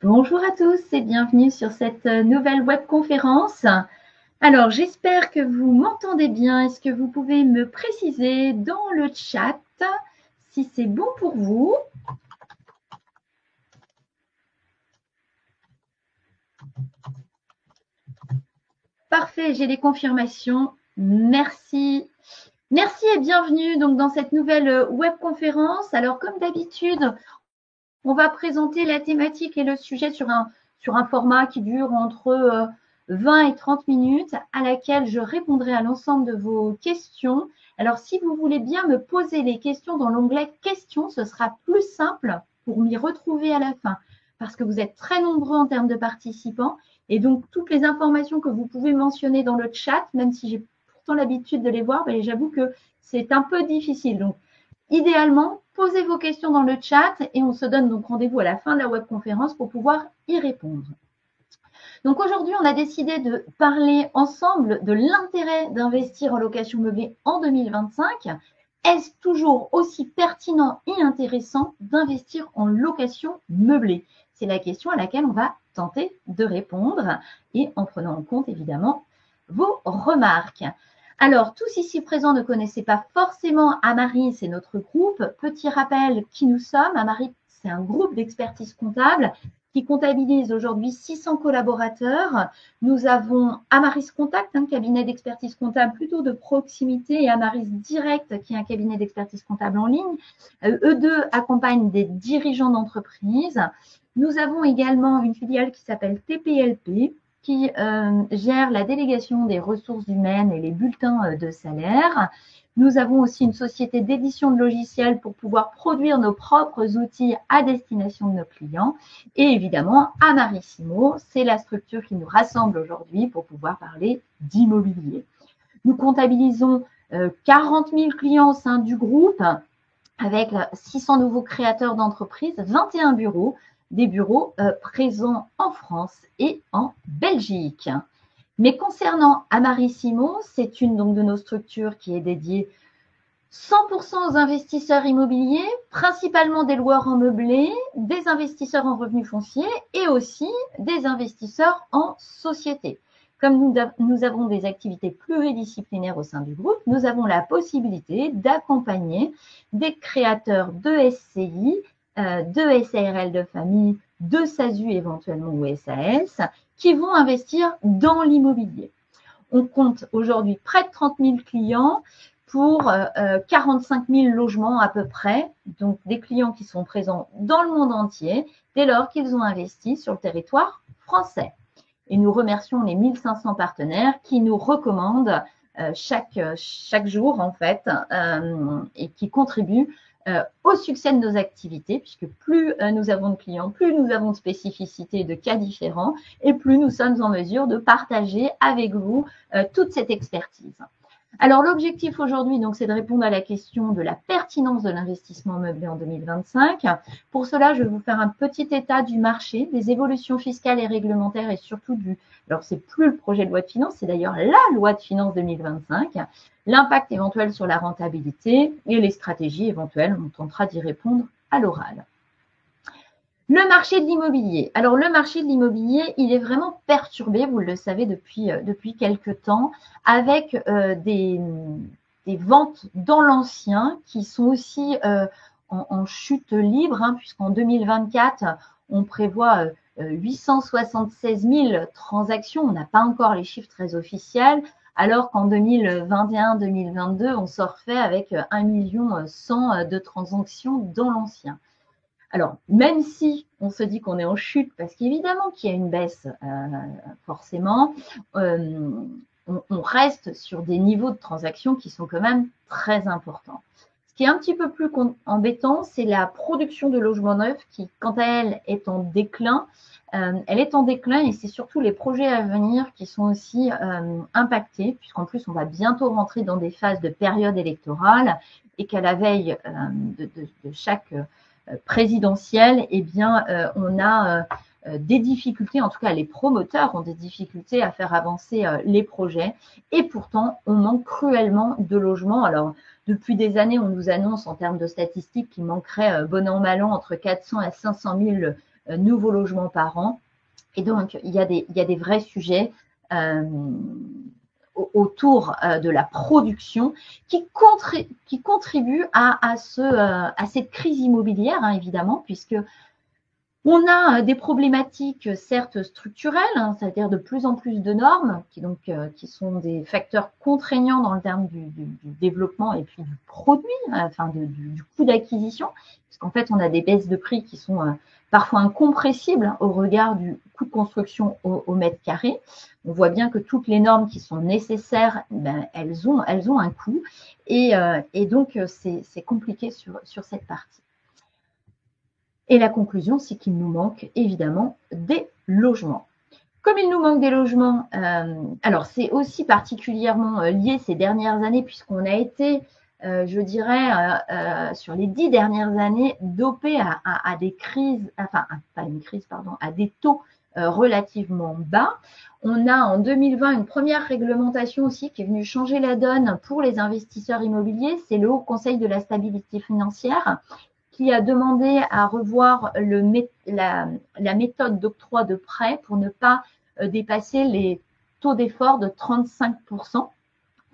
Bonjour à tous et bienvenue sur cette nouvelle webconférence. Alors, j'espère que vous m'entendez bien. Est-ce que vous pouvez me préciser dans le chat si c'est bon pour vous? Parfait, j'ai les confirmations. Merci. Merci et bienvenue donc dans cette nouvelle webconférence. Alors, comme d'habitude, on va présenter la thématique et le sujet sur un format qui dure entre 20 et 30 minutes, à laquelle je répondrai à l'ensemble de vos questions. Alors, si vous voulez bien me poser les questions dans l'onglet questions, ce sera plus simple pour m'y retrouver à la fin, parce que vous êtes très nombreux en termes de participants. Et donc, toutes les informations que vous pouvez mentionner dans le chat, même si j'ai pourtant l'habitude de les voir, j'avoue que c'est un peu difficile. Donc, idéalement, posez vos questions dans le chat et on se donne donc rendez-vous à la fin de la webconférence pour pouvoir y répondre. Donc aujourd'hui, on a décidé de parler ensemble de l'intérêt d'investir en location meublée en 2025. Est-ce toujours aussi pertinent et intéressant d'investir en location meublée? C'est la question à laquelle on va tenter de répondre et en prenant en compte évidemment vos remarques. Alors, tous ici présents ne connaissaient pas forcément Amaris et notre groupe. Petit rappel qui nous sommes. Amaris, c'est un groupe d'expertise comptable qui comptabilise aujourd'hui 600 collaborateurs. Nous avons Amaris Contact, un cabinet d'expertise comptable plutôt de proximité, et Amaris Direct, qui est un cabinet d'expertise comptable en ligne. Eux deux accompagnent des dirigeants d'entreprise. Nous avons également une filiale qui s'appelle TPLP, qui gère la délégation des ressources humaines et les bulletins de salaire. Nous avons aussi une société d'édition de logiciels pour pouvoir produire nos propres outils à destination de nos clients. Et évidemment, Amarissimo, c'est la structure qui nous rassemble aujourd'hui pour pouvoir parler d'immobilier. Nous comptabilisons 40 000 clients au sein du groupe, avec 600 nouveaux créateurs d'entreprises, 21 bureaux, des bureaux présents en France et en Belgique. Mais concernant Amarissimo, c'est une donc, de nos structures qui est dédiée 100% aux investisseurs immobiliers, principalement des loueurs en meublé, des investisseurs en revenus fonciers et aussi des investisseurs en société. Comme nous avons des activités pluridisciplinaires au sein du groupe, nous avons la possibilité d'accompagner des créateurs de SCI, de SARL de famille, de SASU éventuellement ou SAS, qui vont investir dans l'immobilier. On compte aujourd'hui près de 30 000 clients pour 45 000 logements à peu près, donc des clients qui sont présents dans le monde entier dès lors qu'ils ont investi sur le territoire français. Et nous remercions les 1500 partenaires qui nous recommandent chaque jour en fait et qui contribuent au succès de nos activités, puisque plus nous avons de clients, plus nous avons de spécificités, de cas différents, et plus nous sommes en mesure de partager avec vous toute cette expertise. Alors, l'objectif aujourd'hui, donc, c'est de répondre à la question de la pertinence de l'investissement meublé en 2025. Pour cela, je vais vous faire un petit état du marché, des évolutions fiscales et réglementaires et surtout alors c'est plus le projet de loi de finances, c'est d'ailleurs la loi de finances 2025, l'impact éventuel sur la rentabilité et les stratégies éventuelles. On tentera d'y répondre à l'oral. Le marché de l'immobilier. Alors, le marché de l'immobilier, il est vraiment perturbé, vous le savez, depuis quelques temps, avec des ventes dans l'ancien qui sont aussi en chute libre, puisqu'en 2024, on prévoit 876 000 transactions. On n'a pas encore les chiffres très officiels, alors qu'en 2021-2022, on surfait avec 1 100 000 de transactions dans l'ancien. Alors, même si on se dit qu'on est en chute, parce qu'évidemment qu'il y a une baisse forcément, on reste sur des niveaux de transactions qui sont quand même très importants. Ce qui est un petit peu plus embêtant, c'est la production de logements neufs qui, quant à elle, est en déclin. Elle est en déclin et c'est surtout les projets à venir qui sont aussi impactés, puisqu'en plus, on va bientôt rentrer dans des phases de période électorale et qu'à la veille de chaque présidentielle, eh bien, on a des difficultés, en tout cas les promoteurs ont des difficultés à faire avancer les projets et pourtant on manque cruellement de logements. Alors depuis des années on nous annonce en termes de statistiques qu'il manquerait bon an mal an entre 400 à 500 000 nouveaux logements par an. Et donc, il y a des vrais sujets autour de la production qui contribuent à cette crise immobilière, hein, évidemment, puisque on a des problématiques certes structurelles, hein, c'est-à-dire de plus en plus de normes qui sont des facteurs contraignants dans le terme du développement et puis du produit, enfin du coût d'acquisition, parce qu'en fait on a des baisses de prix qui sont parfois incompressibles au regard du coût de construction au mètre carré. On voit bien que toutes les normes qui sont nécessaires, ben, elles ont un coût et donc c'est compliqué sur cette partie. Et la conclusion, c'est qu'il nous manque évidemment des logements. Comme il nous manque des logements, alors c'est aussi particulièrement lié ces dernières années puisqu'on a été, je dirais, sur les 10 dernières années, dopé à des crises, enfin pas une crise, pardon, à des taux relativement bas. On a en 2020 une première réglementation aussi qui est venue changer la donne pour les investisseurs immobiliers, c'est le Haut Conseil de la stabilité financière qui a demandé à revoir la méthode d'octroi de prêt pour ne pas dépasser les taux d'effort de 35%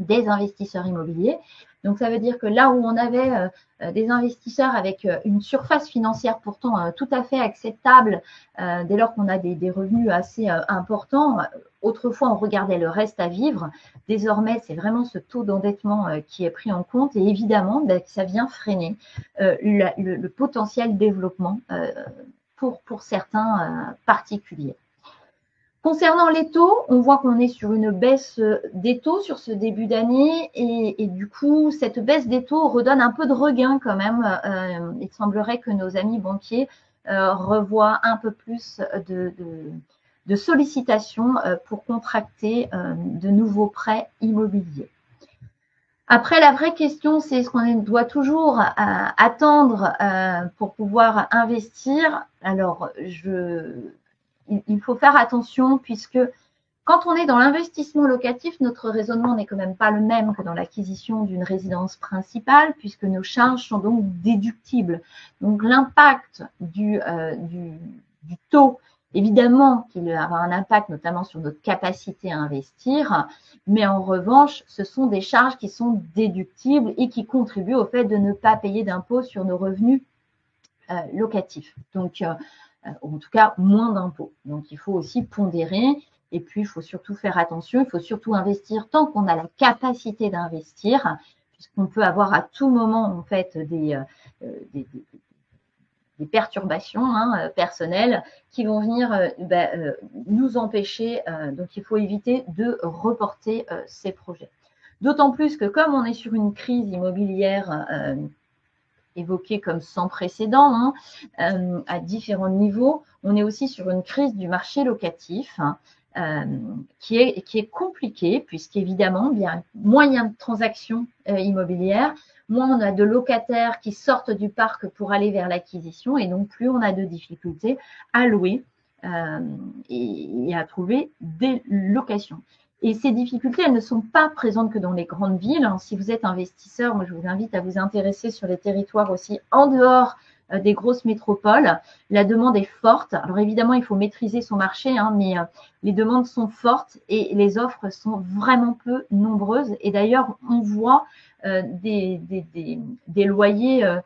des investisseurs immobiliers. Donc, ça veut dire que là où on avait des investisseurs avec une surface financière pourtant tout à fait acceptable, dès lors qu'on a des revenus assez importants, autrefois on regardait le reste à vivre. Désormais, c'est vraiment ce taux d'endettement qui est pris en compte et évidemment, ça vient freiner le potentiel développement pour certains particuliers. Concernant les taux, on voit qu'on est sur une baisse des taux sur ce début d'année et du coup, cette baisse des taux redonne un peu de regain quand même. Il semblerait que nos amis banquiers revoient un peu plus de sollicitations pour contracter de nouveaux prêts immobiliers. Après, la vraie question, c'est ce qu'on doit toujours attendre pour pouvoir investir. Alors, il faut faire attention puisque quand on est dans l'investissement locatif, notre raisonnement n'est quand même pas le même que dans l'acquisition d'une résidence principale puisque nos charges sont donc déductibles. Donc l'impact du taux, évidemment qu'il va avoir un impact notamment sur notre capacité à investir, mais en revanche, ce sont des charges qui sont déductibles et qui contribuent au fait de ne pas payer d'impôts sur nos revenus locatifs. Donc, en tout cas moins d'impôts. Donc, il faut aussi pondérer et puis il faut surtout faire attention, il faut surtout investir tant qu'on a la capacité d'investir, puisqu'on peut avoir à tout moment en fait des perturbations personnelles qui vont venir nous empêcher. Donc, il faut éviter de reporter ces projets. D'autant plus que comme on est sur une crise immobilière évoqué comme sans précédent à différents niveaux. On est aussi sur une crise du marché locatif qui est compliquée puisqu'évidemment, bien moins il y a de transactions immobilières, moins on a de locataires qui sortent du parc pour aller vers l'acquisition et donc plus on a de difficultés à louer et à trouver des locations. Et ces difficultés, elles ne sont pas présentes que dans les grandes villes. Si vous êtes investisseur, moi je vous invite à vous intéresser sur les territoires aussi en dehors des grosses métropoles. La demande est forte. Alors évidemment, il faut maîtriser son marché, mais les demandes sont fortes et les offres sont vraiment peu nombreuses. Et d'ailleurs, on voit des loyers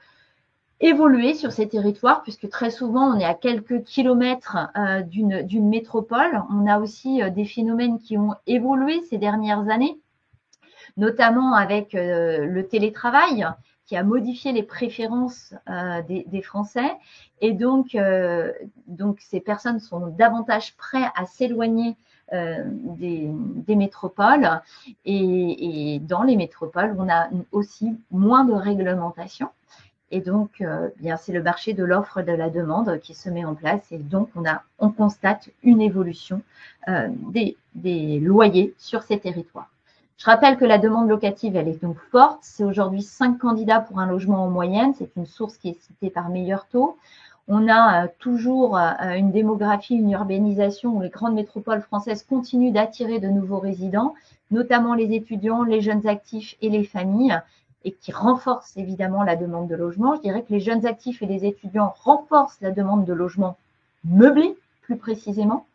évoluer sur ces territoires, puisque très souvent, on est à quelques kilomètres d'une métropole. On a aussi des phénomènes qui ont évolué ces dernières années, notamment avec le télétravail, qui a modifié les préférences des Français. Et donc ces personnes sont davantage prêtes à s'éloigner des métropoles. Et dans les métropoles, on a aussi moins de réglementation. Et donc, bien, c'est le marché de l'offre et de la demande qui se met en place. Et donc, on constate une évolution des loyers sur ces territoires. Je rappelle que la demande locative, elle est donc forte. C'est aujourd'hui 5 candidats pour un logement en moyenne. C'est une source qui est citée par Meilleur Taux. On a toujours une démographie, une urbanisation où les grandes métropoles françaises continuent d'attirer de nouveaux résidents, notamment les étudiants, les jeunes actifs et les familles, et qui renforce évidemment la demande de logement. Je dirais que les jeunes actifs et les étudiants renforcent la demande de logement meublé plus précisément,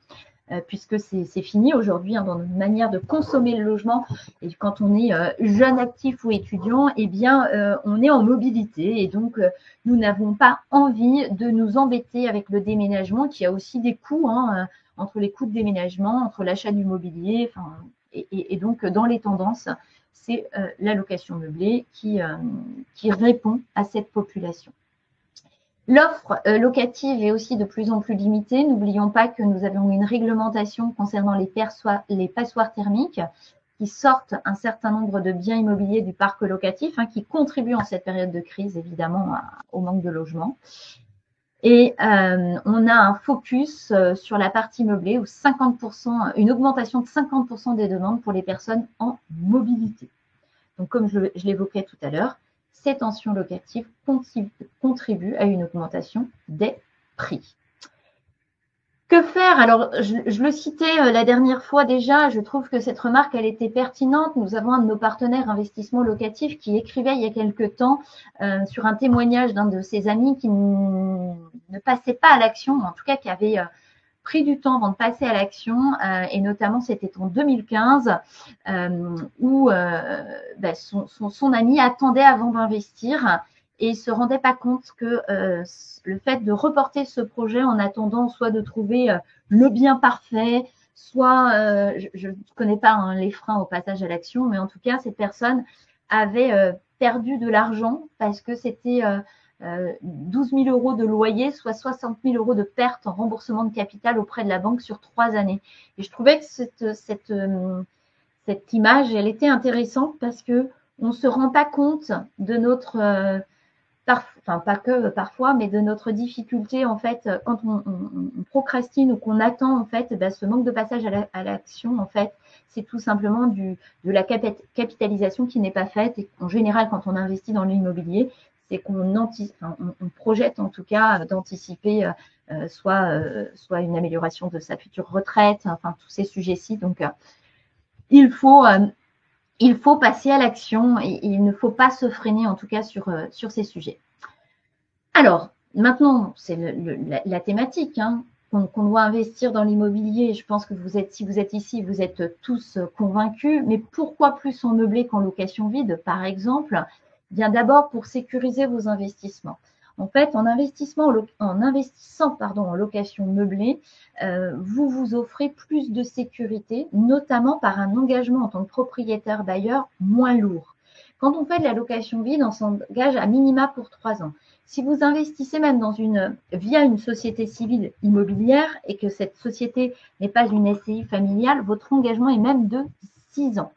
puisque c'est fini aujourd'hui dans notre manière de consommer le logement. Et quand on est jeune actif ou étudiant, eh bien, on est en mobilité et donc nous n'avons pas envie de nous embêter avec le déménagement qui a aussi des coûts, entre les coûts de déménagement, entre l'achat du mobilier, et donc dans les tendances, c'est la location meublée qui répond à cette population. L'offre locative est aussi de plus en plus limitée. N'oublions pas que nous avons une réglementation concernant les passoires thermiques qui sortent un certain nombre de biens immobiliers du parc locatif, qui contribuent en cette période de crise évidemment au manque de logement. Et on a un focus sur la partie meublée où 50%, une augmentation de 50% des demandes pour les personnes en mobilité. Donc comme je l'évoquais tout à l'heure, ces tensions locatives contribuent à une augmentation des prix. Que faire? Alors, je le citais la dernière fois déjà, je trouve que cette remarque, elle était pertinente. Nous avons un de nos partenaires investissement locatif qui écrivait il y a quelque temps sur un témoignage d'un de ses amis qui ne passait pas à l'action, en tout cas qui avait pris du temps avant de passer à l'action, et notamment c'était en 2015 où son ami attendait avant d'investir et il ne se rendait pas compte que le fait de reporter ce projet en attendant soit de trouver le bien parfait, soit, je ne connais pas les freins au passage à l'action, mais en tout cas, cette personne avait perdu de l'argent parce que c'était 12 000 euros de loyer, soit 60 000 euros de perte en remboursement de capital auprès de la banque sur 3 années. Et je trouvais que cette image, elle était intéressante parce que on ne se rend pas compte de notre, pas que parfois, mais de notre difficulté en fait quand on procrastine ou qu'on attend en fait, ce manque de passage à l'action en fait, c'est tout simplement de la capitalisation qui n'est pas faite. Et en général, quand on investit dans l'immobilier, c'est qu'on on projette en tout cas d'anticiper soit une amélioration de sa future retraite, tous ces sujets-ci. Donc, il faut passer à l'action et il ne faut pas se freiner en tout cas sur ces sujets. Alors, maintenant, c'est la thématique, qu'on doit investir dans l'immobilier. Je pense que si vous êtes ici, vous êtes tous convaincus. Mais pourquoi plus en meublé qu'en location vide, par exemple? Bien d'abord pour sécuriser vos investissements. En fait, en investissant en location meublée, vous vous offrez plus de sécurité, notamment par un engagement en tant que propriétaire bailleur moins lourd. Quand on fait de la location vide, on s'engage à minima pour 3 ans. Si vous investissez même via une société civile immobilière et que cette société n'est pas une SCI familiale, votre engagement est même de 6 ans.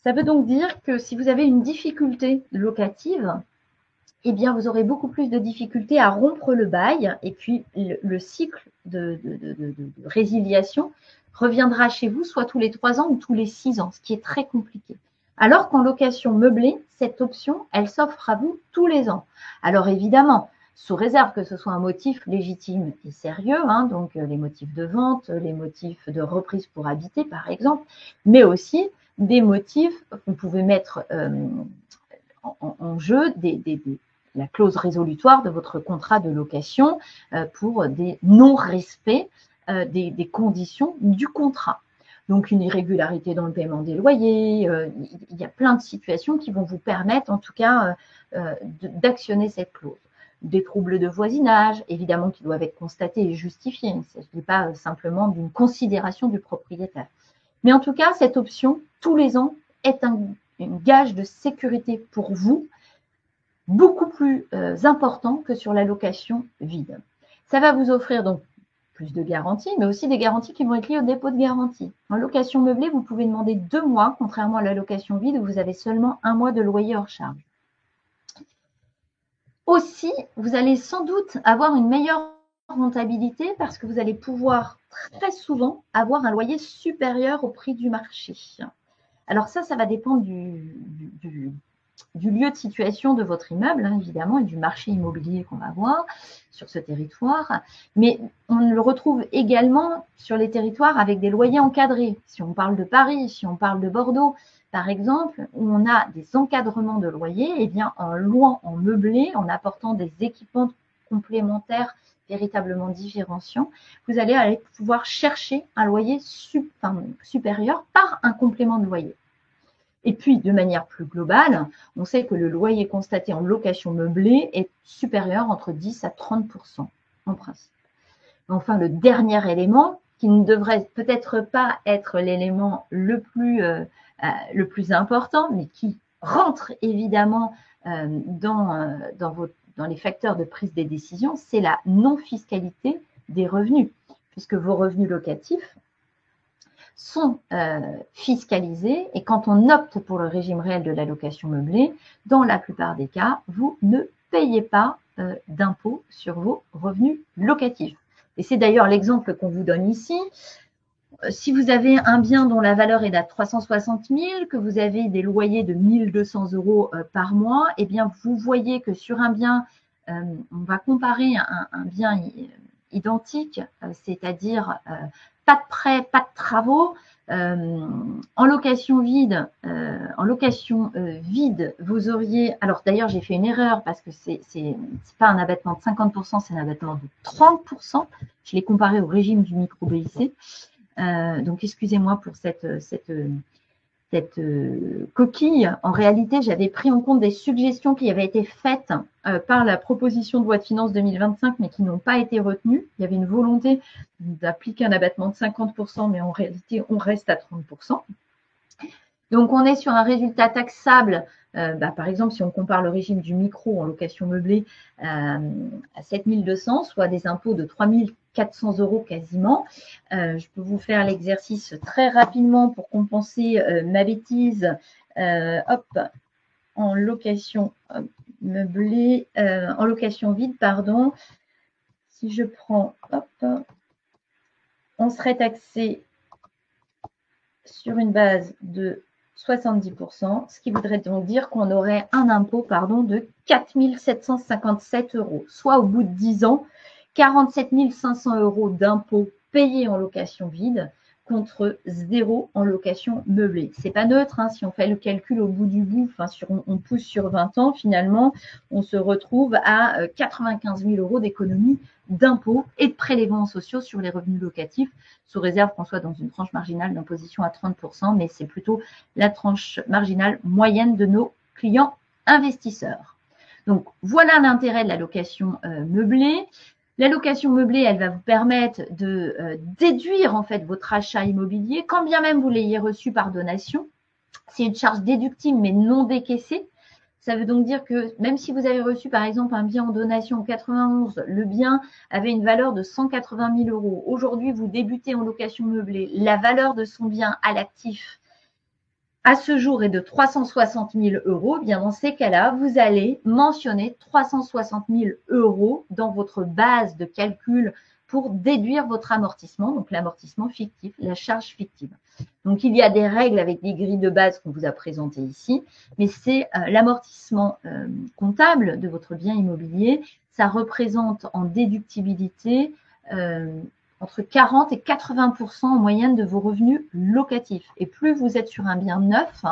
Ça veut donc dire que si vous avez une difficulté locative, eh bien, vous aurez beaucoup plus de difficultés à rompre le bail et puis le cycle de résiliation reviendra chez vous soit tous les 3 ans ou tous les 6 ans, ce qui est très compliqué. Alors qu'en location meublée, cette option, elle s'offre à vous tous les ans. Alors évidemment, sous réserve que ce soit un motif légitime et sérieux, donc les motifs de vente, les motifs de reprise pour habiter par exemple, mais aussi des motifs, vous pouvez mettre en jeu la clause résolutoire de votre contrat de location pour des non-respects des conditions du contrat. Donc, une irrégularité dans le paiement des loyers, il y a plein de situations qui vont vous permettre, en tout cas, d'actionner cette clause. Des troubles de voisinage, évidemment, qui doivent être constatés et justifiés. Il ne s'agit pas simplement d'une considération du propriétaire. Mais en tout cas, cette option, tous les ans, est un gage de sécurité pour vous, beaucoup plus important que sur la location vide. Ça va vous offrir donc plus de garanties, mais aussi des garanties qui vont être liées au dépôt de garantie. En location meublée, vous pouvez demander 2 mois, contrairement à la location vide où vous avez seulement 1 mois de loyer hors charge. Aussi, vous allez sans doute avoir une meilleure rentabilité parce que vous allez pouvoir très souvent avoir un loyer supérieur au prix du marché. Alors ça va dépendre du lieu de situation de votre immeuble, évidemment, et du marché immobilier qu'on va avoir sur ce territoire. Mais on le retrouve également sur les territoires avec des loyers encadrés. Si on parle de Paris, si on parle de Bordeaux, par exemple, où on a des encadrements de loyers, eh bien, en louant en meublé, en apportant des équipements complémentaires véritablement différenciant, vous allez aller pouvoir chercher un loyer supérieur par un complément de loyer. Et puis, de manière plus globale, on sait que le loyer constaté en location meublée est supérieur entre 10 à 30% en principe. Enfin, le dernier élément, qui ne devrait peut-être pas être l'élément le plus important, mais qui rentre évidemment dans les facteurs de prise des décisions, c'est la non-fiscalité des revenus, puisque vos revenus locatifs sont fiscalisés et quand on opte pour le régime réel de la location meublée, dans la plupart des cas, vous ne payez pas d'impôt sur vos revenus locatifs. Et c'est d'ailleurs l'exemple qu'on vous donne ici. Si vous avez un bien dont la valeur est à 360 000, que vous avez des loyers de 1 200 € par mois, eh bien, vous voyez que sur un bien, on va comparer un bien identique, c'est-à-dire pas de prêt, pas de travaux, en location vide, vous auriez. Alors d'ailleurs, j'ai fait une erreur parce que c'est pas un abattement de 50%, c'est un abattement de 30%. Je l'ai comparé au régime du micro BIC. Donc excusez-moi pour cette coquille. En réalité, j'avais pris en compte des suggestions qui avaient été faites par la proposition de loi de finances 2025, mais qui n'ont pas été retenues. Il y avait une volonté d'appliquer un abattement de 50%, mais en réalité, on reste à 30%. Donc, on est sur un résultat taxable, par exemple, si on compare le régime du micro en location meublée à 7 200, soit des impôts de 3 400 € quasiment. Je peux vous faire l'exercice très rapidement pour compenser ma bêtise. En location meublée, en location vide, pardon. Si je prends, on serait taxé sur une base de 70%, ce qui voudrait donc dire qu'on aurait un impôt de 4 757 €, soit au bout de 10 ans, 47 500 € d'impôts payés en location vide contre 0 en location meublée. C'est pas neutre, hein, si on fait le calcul au bout du bout, on pousse sur 20 ans, finalement, on se retrouve à 95 000 € d'économie d'impôts et de prélèvements sociaux sur les revenus locatifs, sous réserve qu'on soit dans une tranche marginale d'imposition à 30%, mais c'est plutôt la tranche marginale moyenne de nos clients investisseurs. Donc, voilà l'intérêt de la location meublée. La location meublée, elle va vous permettre de déduire en fait votre achat immobilier, quand bien même vous l'ayez reçu par donation. C'est une charge déductible mais non décaissée. Ça veut donc dire que même si vous avez reçu par exemple un bien en donation en 91, le bien avait une valeur de 180 000 €. Aujourd'hui, vous débutez en location meublée. La valeur de son bien à l'actif à ce jour est de 360 000 €, bien dans ces cas-là, vous allez mentionner 360 000 € dans votre base de calcul pour déduire votre amortissement, donc l'amortissement fictif, la charge fictive. Donc, il y a des règles avec des grilles de base qu'on vous a présentées ici, mais c'est l'amortissement comptable de votre bien immobilier. Ça représente en déductibilité entre 40 et 80% en moyenne de vos revenus locatifs. Et plus vous êtes sur un bien neuf,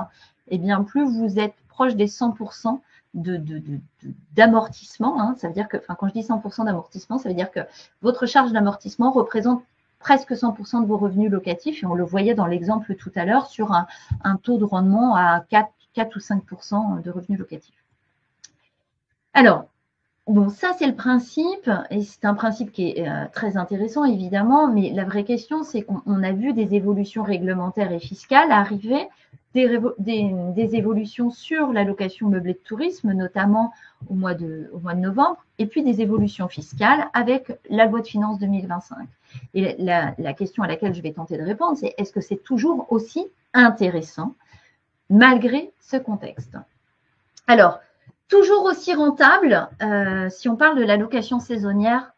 et bien plus vous êtes proche des 100% d'amortissement. Ça veut dire que, quand je dis 100% d'amortissement, ça veut dire que votre charge d'amortissement représente presque 100% de vos revenus locatifs. Et on le voyait dans l'exemple tout à l'heure sur un taux de rendement à 4 ou 5% de revenus locatifs. Alors, bon, ça, c'est le principe, et c'est un principe qui est très intéressant, évidemment, mais la vraie question, c'est qu'on a vu des évolutions réglementaires et fiscales arriver, des évolutions sur la location meublée de tourisme, notamment au mois de novembre, et puis des évolutions fiscales avec la loi de finances 2025. Et la question à laquelle je vais tenter de répondre, c'est est-ce que c'est toujours aussi intéressant malgré ce contexte? Alors, toujours aussi rentable, si on parle de la location saisonnière,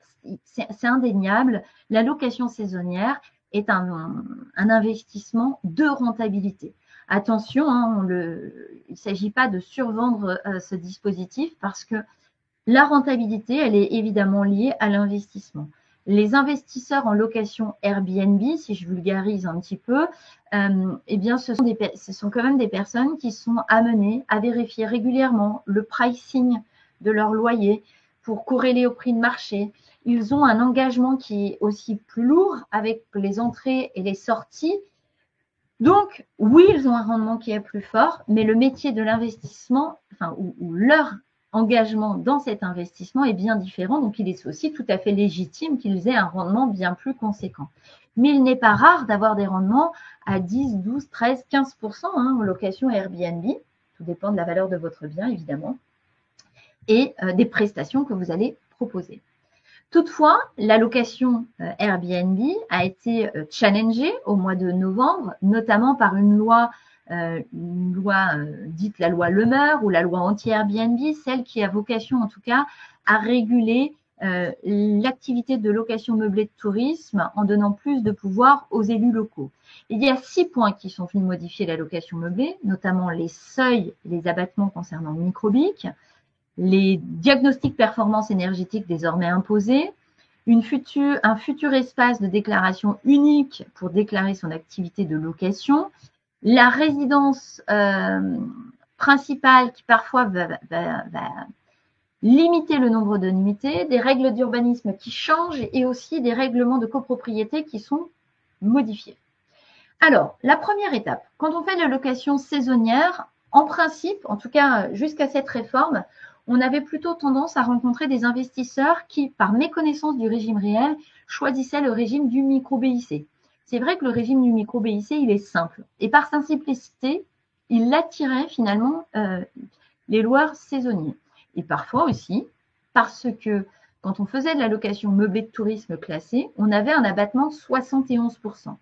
c'est indéniable. La location saisonnière est un investissement de rentabilité. Attention, il ne s'agit pas de survendre ce dispositif parce que la rentabilité, elle est évidemment liée à l'investissement. Les investisseurs en location Airbnb, si je vulgarise un petit peu, eh bien, ce sont quand même des personnes qui sont amenées à vérifier régulièrement le pricing de leur loyer, pour corréler au prix de marché. Ils ont un engagement qui est aussi plus lourd avec les entrées et les sorties. Donc, oui, ils ont un rendement qui est plus fort, mais le métier de l'investissement, enfin, ou leur engagement dans cet investissement est bien différent. Donc, il est aussi tout à fait légitime qu'ils aient un rendement bien plus conséquent. Mais il n'est pas rare d'avoir des rendements à 10, 12, 13, 15% en location Airbnb. Tout dépend de la valeur de votre bien, évidemment, et des prestations que vous allez proposer. Toutefois, la location Airbnb a été challengée au mois de novembre, notamment par une loi dite la loi Le Meur ou la loi anti-Airbnb, celle qui a vocation en tout cas à réguler l'activité de location meublée de tourisme en donnant plus de pouvoir aux élus locaux. Il y a 6 points qui sont venus modifier la location meublée, notamment les seuils et les abattements concernant le microbic, les diagnostics performance énergétique désormais imposés, un futur espace de déclaration unique pour déclarer son activité de location, la résidence principale qui parfois va limiter le nombre de nuitées, des règles d'urbanisme qui changent et aussi des règlements de copropriété qui sont modifiés. Alors, la première étape, quand on fait de la location saisonnière, en principe, en tout cas jusqu'à cette réforme, on avait plutôt tendance à rencontrer des investisseurs qui, par méconnaissance du régime réel, choisissaient le régime du micro-BIC. C'est vrai que le régime du micro-BIC, il est simple. Et par sa simplicité, il attirait finalement les loueurs saisonniers. Et parfois aussi, parce que quand on faisait de la location meublée de tourisme classée, on avait un abattement de 71%.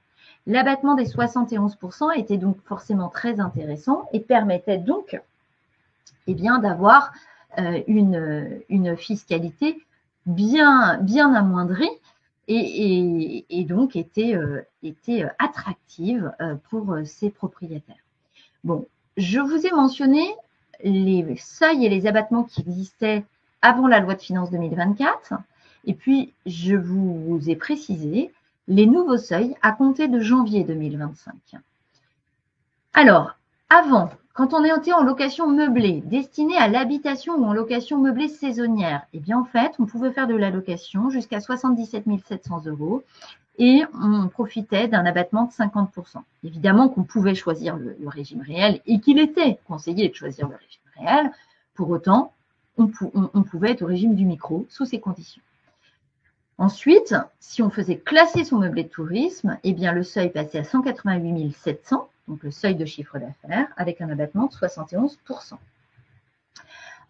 L'abattement des 71% était donc forcément très intéressant et permettait donc d'avoir une fiscalité bien amoindrie et donc était attractive pour ces propriétaires. Bon, je vous ai mentionné les seuils et les abattements qui existaient avant la loi de finances 2024 et puis je vous ai précisé les nouveaux seuils à compter de janvier 2025. Alors, avant, quand on était en location meublée, destinée à l'habitation ou en location meublée saisonnière, eh bien en fait, on pouvait faire de la location jusqu'à 77 700 € et on profitait d'un abattement de 50%. Évidemment qu'on pouvait choisir le régime réel et qu'il était conseillé de choisir le régime réel. Pour autant, on pouvait être au régime du micro sous ces conditions. Ensuite, si on faisait classer son meublé de tourisme, eh bien le seuil passait à 188 700, donc le seuil de chiffre d'affaires, avec un abattement de 71%.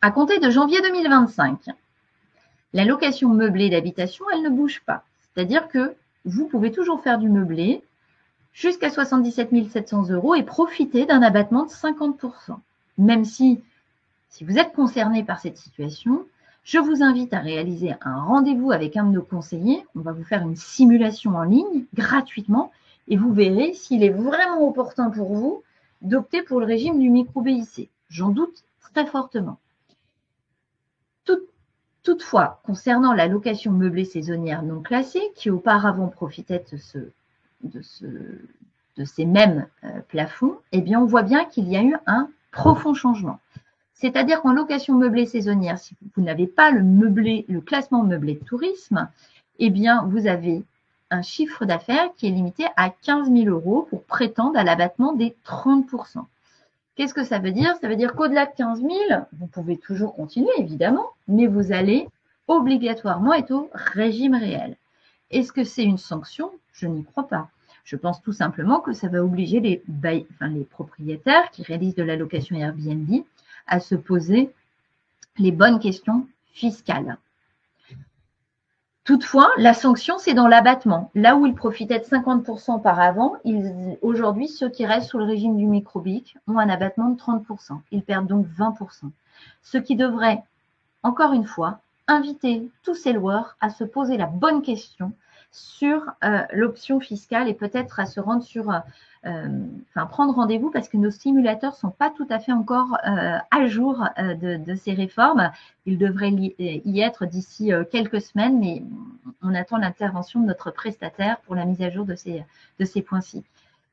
À compter de janvier 2025, la location meublée d'habitation, elle ne bouge pas. C'est-à-dire que vous pouvez toujours faire du meublé jusqu'à 77 700 € et profiter d'un abattement de 50%. Même si vous êtes concerné par cette situation, je vous invite à réaliser un rendez-vous avec un de nos conseillers. On va vous faire une simulation en ligne gratuitement et vous verrez s'il est vraiment opportun pour vous d'opter pour le régime du micro-BIC. J'en doute très fortement. Toutefois, concernant la location meublée saisonnière non classée, qui auparavant profitait de ces mêmes plafonds, eh bien, on voit bien qu'il y a eu un profond changement. C'est-à-dire qu'en location meublée saisonnière, si vous n'avez pas le classement meublé de tourisme, eh bien, vous avez un chiffre d'affaires qui est limité à 15 000 € pour prétendre à l'abattement des 30%. Qu'est-ce que ça veut dire? Ça veut dire qu'au-delà de 15 000, vous pouvez toujours continuer, évidemment, mais vous allez obligatoirement être au régime réel. Est-ce que c'est une sanction? Je n'y crois pas. Je pense tout simplement que ça va obliger les propriétaires qui réalisent de la location Airbnb à se poser les bonnes questions fiscales. Toutefois, la sanction, c'est dans l'abattement. Là où ils profitaient de 50% par avant, aujourd'hui, ceux qui restent sous le régime du microbic ont un abattement de 30%. Ils perdent donc 20%. Ce qui devrait, encore une fois, inviter tous ces loueurs à se poser la bonne question sur l'option fiscale et peut-être à se rendre prendre rendez-vous parce que nos simulateurs ne sont pas tout à fait encore à jour de ces réformes. Ils devraient y être d'ici quelques semaines, mais on attend l'intervention de notre prestataire pour la mise à jour de ces points-ci.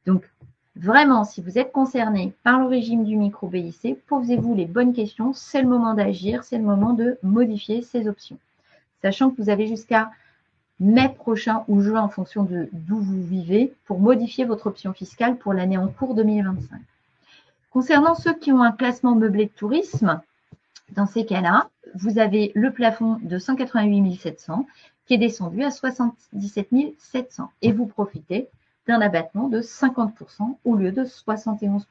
Donc, Vraiment, si vous êtes concerné par le régime du micro-BIC, posez-vous les bonnes questions. C'est le moment d'agir, c'est le moment de modifier ces options. Sachant que vous avez jusqu'à mai prochain ou juin, en fonction d'où vous vivez, pour modifier votre option fiscale pour l'année en cours 2025. Concernant ceux qui ont un classement meublé de tourisme, dans ces cas-là, vous avez le plafond de 188 700 qui est descendu à 77 700 et vous profitez d'un abattement de 50% au lieu de 71%.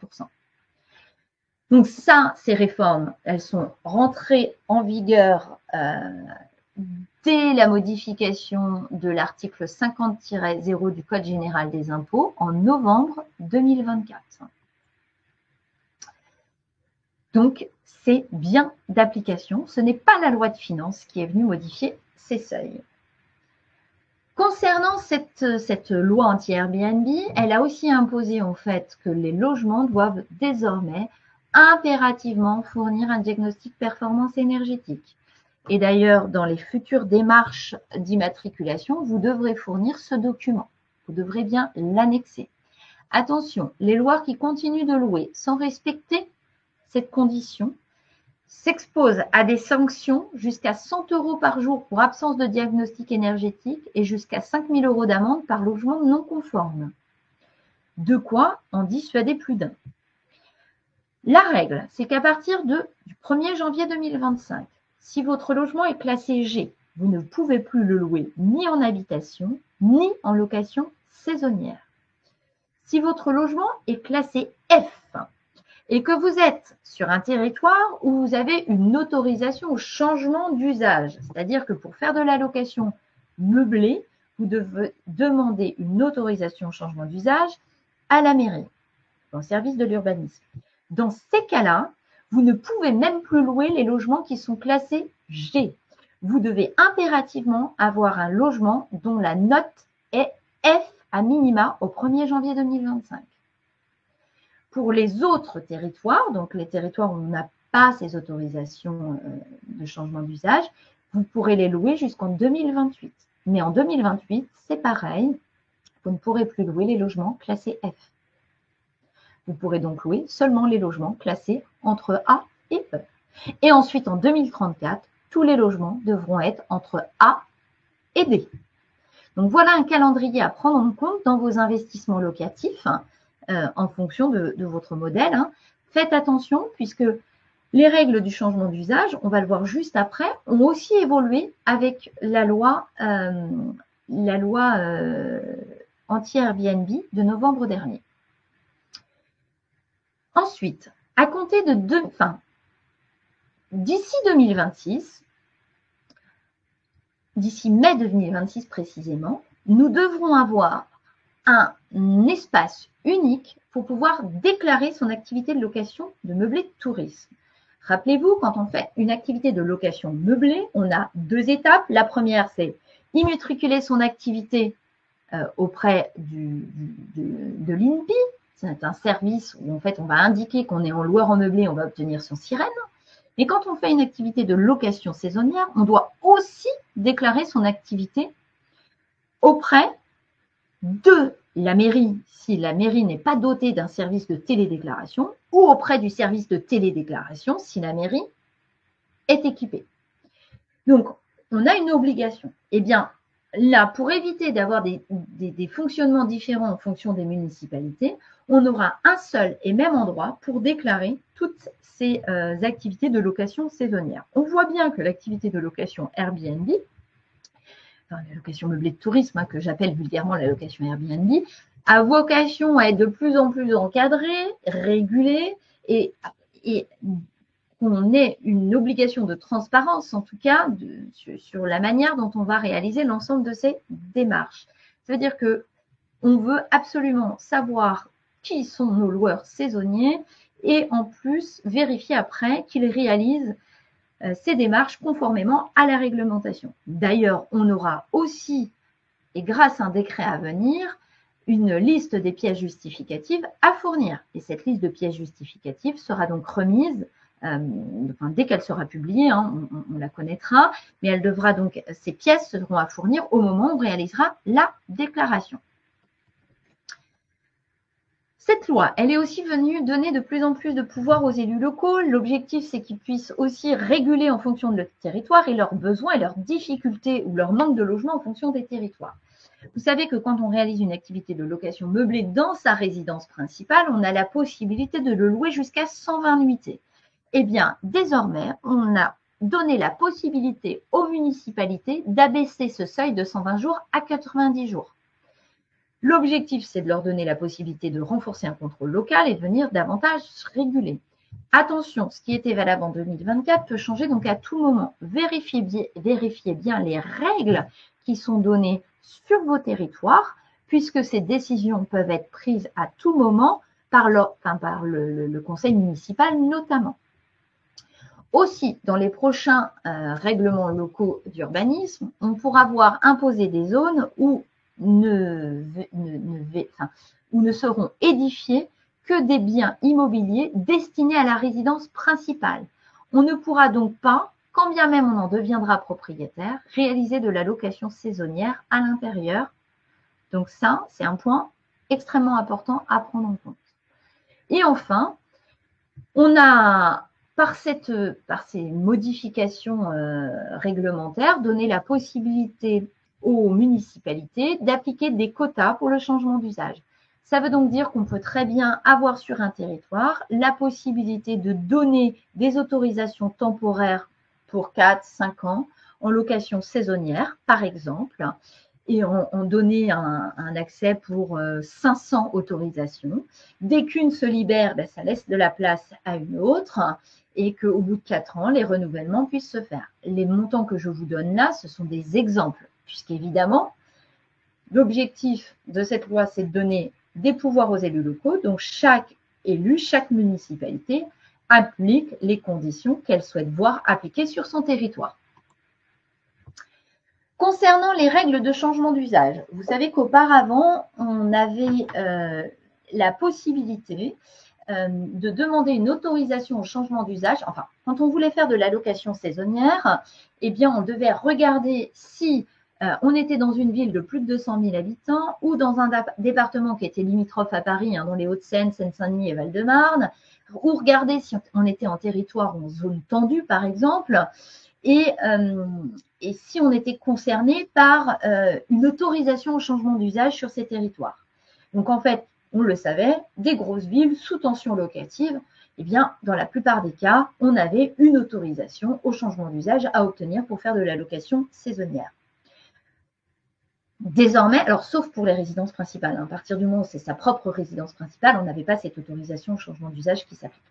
Donc ça, ces réformes, elles sont rentrées en vigueur dès la modification de l'article 50-0 du Code général des impôts en novembre 2024. Donc, c'est bien d'application. Ce n'est pas la loi de finances qui est venue modifier ces seuils. Concernant cette loi anti-Airbnb, elle a aussi imposé en fait que les logements doivent désormais impérativement fournir un diagnostic performance énergétique. Et d'ailleurs, dans les futures démarches d'immatriculation, vous devrez fournir ce document. Vous devrez bien l'annexer. Attention, les loueurs qui continuent de louer sans respecter cette condition s'expose à des sanctions jusqu'à 100 € par jour pour absence de diagnostic énergétique et jusqu'à 5 000 € d'amende par logement non conforme. De quoi en dissuader plus d'un. La règle, c'est qu'à partir du 1er janvier 2025, si votre logement est classé G, vous ne pouvez plus le louer ni en habitation, ni en location saisonnière. Si votre logement est classé F, et que vous êtes sur un territoire où vous avez une autorisation au changement d'usage, c'est-à-dire que pour faire de la location meublée, vous devez demander une autorisation au changement d'usage à la mairie, au service de l'urbanisme. Dans ces cas-là, vous ne pouvez même plus louer les logements qui sont classés G. Vous devez impérativement avoir un logement dont la note est F à minima au 1er janvier 2025. Pour les autres territoires, donc les territoires où on n'a pas ces autorisations de changement d'usage, vous pourrez les louer jusqu'en 2028. Mais en 2028, c'est pareil, vous ne pourrez plus louer les logements classés F. Vous pourrez donc louer seulement les logements classés entre A et E. Et ensuite, en 2034, tous les logements devront être entre A et D. Donc voilà un calendrier à prendre en compte dans vos investissements locatifs en fonction de votre modèle. Faites attention puisque les règles du changement d'usage, on va le voir juste après, ont aussi évolué avec la loi anti-Airbnb de novembre dernier. Ensuite, à compter de d'ici 2026, d'ici mai 2026 précisément, nous devrons avoir un espace unique pour pouvoir déclarer son activité de location de meublé de tourisme. Rappelez-vous, quand on fait une activité de location meublée, on a deux étapes. La première, c'est immatriculer son activité auprès de l'INPI. C'est un service où en fait on va indiquer qu'on est en loueur en meublé, on va obtenir son sirène. Mais quand on fait une activité de location saisonnière, on doit aussi déclarer son activité auprès de la mairie, si la mairie n'est pas dotée d'un service de télédéclaration, ou auprès du service de télédéclaration, si la mairie est équipée. Donc, on a une obligation. Eh bien, là, pour éviter d'avoir des fonctionnements différents en fonction des municipalités, on aura un seul et même endroit pour déclarer toutes ces activités de location saisonnière. On voit bien que l'activité de location Airbnb, enfin, la location meublée de tourisme, que j'appelle vulgairement la location Airbnb, a vocation à être de plus en plus encadrée, régulée et qu'on ait une obligation de transparence, en tout cas, sur la manière dont on va réaliser l'ensemble de ces démarches. Ça veut dire qu'on veut absolument savoir qui sont nos loueurs saisonniers et en plus vérifier après qu'ils réalisent ces démarches conformément à la réglementation. D'ailleurs, on aura aussi, et grâce à un décret à venir, une liste des pièces justificatives à fournir. Et cette liste de pièces justificatives sera donc remise dès qu'elle sera publiée, on la connaîtra, mais elle devra donc, ces pièces seront à fournir au moment où on réalisera la déclaration. Cette loi, elle est aussi venue donner de plus en plus de pouvoir aux élus locaux. L'objectif, c'est qu'ils puissent aussi réguler en fonction de leur territoire et leurs besoins et leurs difficultés ou leur manque de logement en fonction des territoires. Vous savez que quand on réalise une activité de location meublée dans sa résidence principale, on a la possibilité de le louer jusqu'à 120 nuitées. Eh bien, désormais, on a donné la possibilité aux municipalités d'abaisser ce seuil de 120 jours à 90 jours. L'objectif, c'est de leur donner la possibilité de renforcer un contrôle local et de venir davantage réguler. Attention, ce qui était valable en 2024 peut changer donc à tout moment. Vérifiez bien les règles qui sont données sur vos territoires, puisque ces décisions peuvent être prises à tout moment par le conseil municipal notamment. Aussi, dans les prochains règlements locaux d'urbanisme, on pourra voir imposer des zones où ne seront édifiés que des biens immobiliers destinés à la résidence principale. On ne pourra donc pas, quand bien même on en deviendra propriétaire, réaliser de la location saisonnière à l'intérieur. Donc ça, c'est un point extrêmement important à prendre en compte. Et enfin, on a, par ces modifications réglementaires, donné la possibilité aux municipalités d'appliquer des quotas pour le changement d'usage. Ça veut donc dire qu'on peut très bien avoir sur un territoire la possibilité de donner des autorisations temporaires pour 4-5 ans en location saisonnière, par exemple, et on donnait un accès pour 500 autorisations. Dès qu'une se libère, ça laisse de la place à une autre et qu'au bout de 4 ans, les renouvellements puissent se faire. Les montants que je vous donne là, ce sont des exemples, puisqu'évidemment, l'objectif de cette loi, c'est de donner des pouvoirs aux élus locaux. Donc, chaque élu, chaque municipalité applique les conditions qu'elle souhaite voir appliquées sur son territoire. Concernant les règles de changement d'usage, vous savez qu'auparavant, on avait la possibilité de demander une autorisation au changement d'usage. Enfin, quand on voulait faire de la location saisonnière, eh bien, on devait regarder si on était dans une ville de plus de 200 000 habitants ou dans un département qui était limitrophe à Paris, dans les Hauts-de-Seine, Seine-Saint-Denis et Val-de-Marne, ou regarder si on était en territoire ou en zone tendue, par exemple, et si on était concerné par une autorisation au changement d'usage sur ces territoires. Donc, en fait, on le savait, des grosses villes sous tension locative, eh bien, dans la plupart des cas, on avait une autorisation au changement d'usage à obtenir pour faire de la location saisonnière. Désormais, alors sauf pour les résidences principales, à partir du moment où c'est sa propre résidence principale, on n'avait pas cette autorisation au changement d'usage qui s'applique.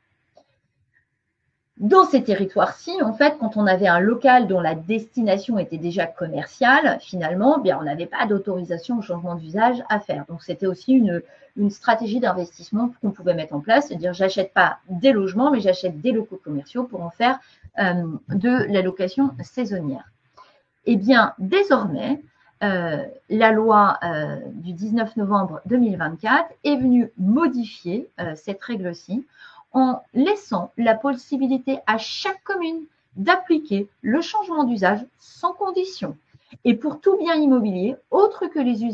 Dans ces territoires-ci, en fait, quand on avait un local dont la destination était déjà commerciale, finalement, bien, on n'avait pas d'autorisation au changement d'usage à faire. Donc, c'était aussi une stratégie d'investissement qu'on pouvait mettre en place, c'est-à-dire j'achète pas des logements, mais j'achète des locaux commerciaux pour en faire de la location saisonnière. Eh bien, désormais, la loi du 19 novembre 2024 est venue modifier cette règle-ci en laissant la possibilité à chaque commune d'appliquer le changement d'usage sans condition et pour tout bien immobilier autre que les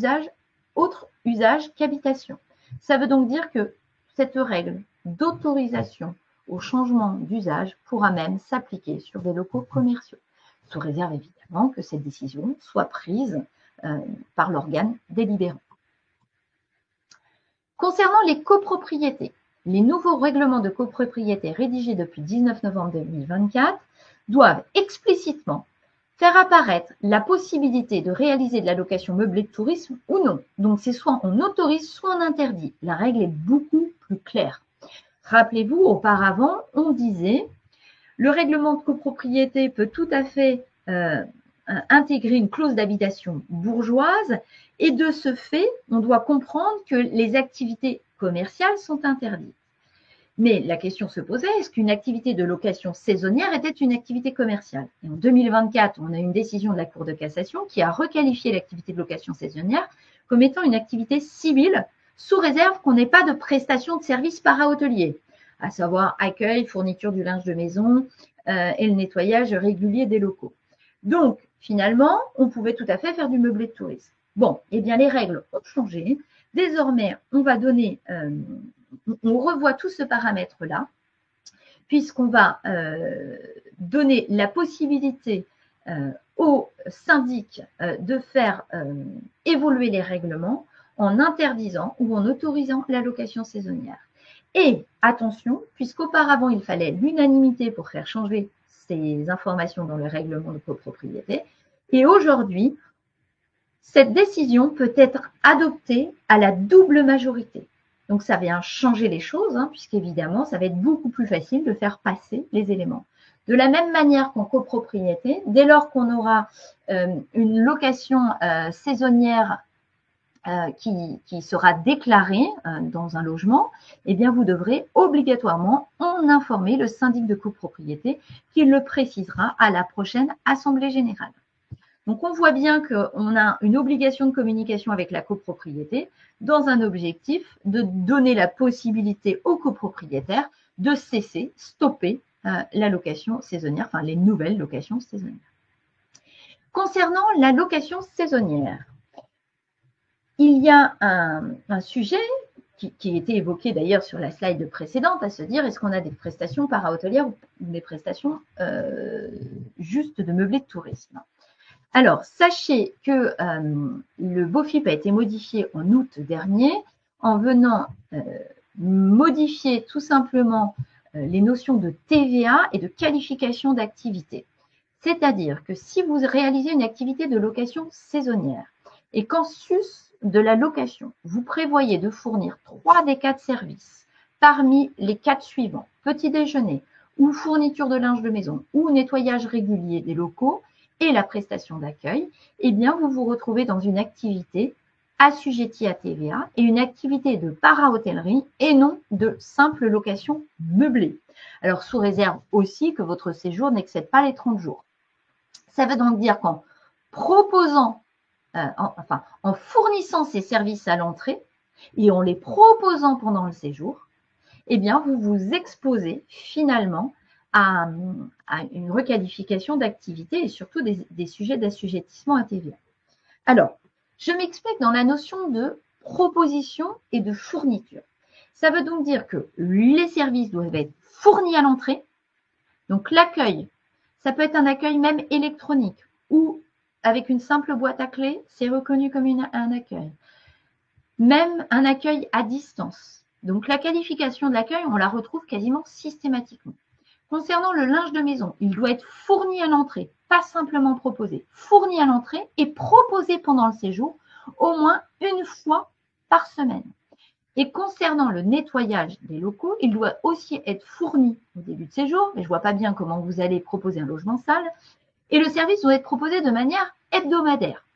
autres usages qu'habitation. Ça veut donc dire que cette règle d'autorisation au changement d'usage pourra même s'appliquer sur des locaux commerciaux, sous réserve évidemment que cette décision soit prise par l'organe délibérant. Concernant les copropriétés, les nouveaux règlements de copropriété rédigés depuis 19 novembre 2024 doivent explicitement faire apparaître la possibilité de réaliser de la location meublée de tourisme ou non. Donc, c'est soit on autorise, soit on interdit. La règle est beaucoup plus claire. Rappelez-vous, auparavant, on disait le règlement de copropriété peut tout à fait intégrer une clause d'habitation bourgeoise et de ce fait, on doit comprendre que les activités commerciales sont interdites. Mais la question se posait, est-ce qu'une activité de location saisonnière était une activité commerciale? Et en 2024, on a une décision de la Cour de cassation qui a requalifié l'activité de location saisonnière comme étant une activité civile sous réserve qu'on n'ait pas de prestation de services para-hôteliers, à savoir accueil, fourniture du linge de maison et le nettoyage régulier des locaux. Donc, finalement, on pouvait tout à fait faire du meublé de tourisme. Bon, eh bien, les règles ont changé. Désormais, on va donner, on revoit tout ce paramètre-là, puisqu'on va donner la possibilité au syndic de faire évoluer les règlements en interdisant ou en autorisant la location saisonnière. Et attention, puisqu'auparavant il fallait l'unanimité pour faire changer ces informations dans le règlement de copropriété, et aujourd'hui, cette décision peut être adoptée à la double majorité. Donc ça vient changer les choses, puisqu'évidemment, ça va être beaucoup plus facile de faire passer les éléments. De la même manière qu'en copropriété, dès lors qu'on aura une location saisonnière qui sera déclarée dans un logement, eh bien vous devrez obligatoirement en informer le syndic de copropriété qui le précisera à la prochaine assemblée générale. Donc, on voit bien qu'on a une obligation de communication avec la copropriété dans un objectif de donner la possibilité aux copropriétaires de cesser, stopper la location saisonnière, enfin les nouvelles locations saisonnières. Concernant la location saisonnière, il y a un sujet qui était évoqué d'ailleurs sur la slide précédente, à se dire est-ce qu'on a des prestations para-hôtelières ou des prestations juste de meublé de tourisme. Alors, sachez que le BOFIP a été modifié en août dernier en venant modifier tout simplement les notions de TVA et de qualification d'activité. C'est-à-dire que si vous réalisez une activité de location saisonnière et qu'en sus de la location, vous prévoyez de fournir 3 des 4 services parmi les 4 suivants, petit déjeuner ou fourniture de linge de maison ou nettoyage régulier des locaux, et la prestation d'accueil, eh bien, vous vous retrouvez dans une activité assujettie à TVA et une activité de para-hôtellerie et non de simple location meublée. Alors, sous réserve aussi que votre séjour n'excède pas les 30 jours. Ça veut donc dire qu'en proposant, en fournissant ces services à l'entrée et en les proposant pendant le séjour, eh bien, vous vous exposez finalement à une requalification d'activité et surtout des sujets d'assujettissement à TVA. Alors, je m'explique dans la notion de proposition et de fourniture. Ça veut donc dire que les services doivent être fournis à l'entrée. Donc, l'accueil, ça peut être un accueil même électronique ou avec une simple boîte à clés, c'est reconnu comme un accueil. Même un accueil à distance. Donc, la qualification de l'accueil, on la retrouve quasiment systématiquement. Concernant le linge de maison, il doit être fourni à l'entrée, pas simplement proposé, fourni à l'entrée et proposé pendant le séjour au moins une fois par semaine. Et concernant le nettoyage des locaux, il doit aussi être fourni au début de séjour, mais je ne vois pas bien comment vous allez proposer un logement sale, et le service doit être proposé de manière hebdomadaire.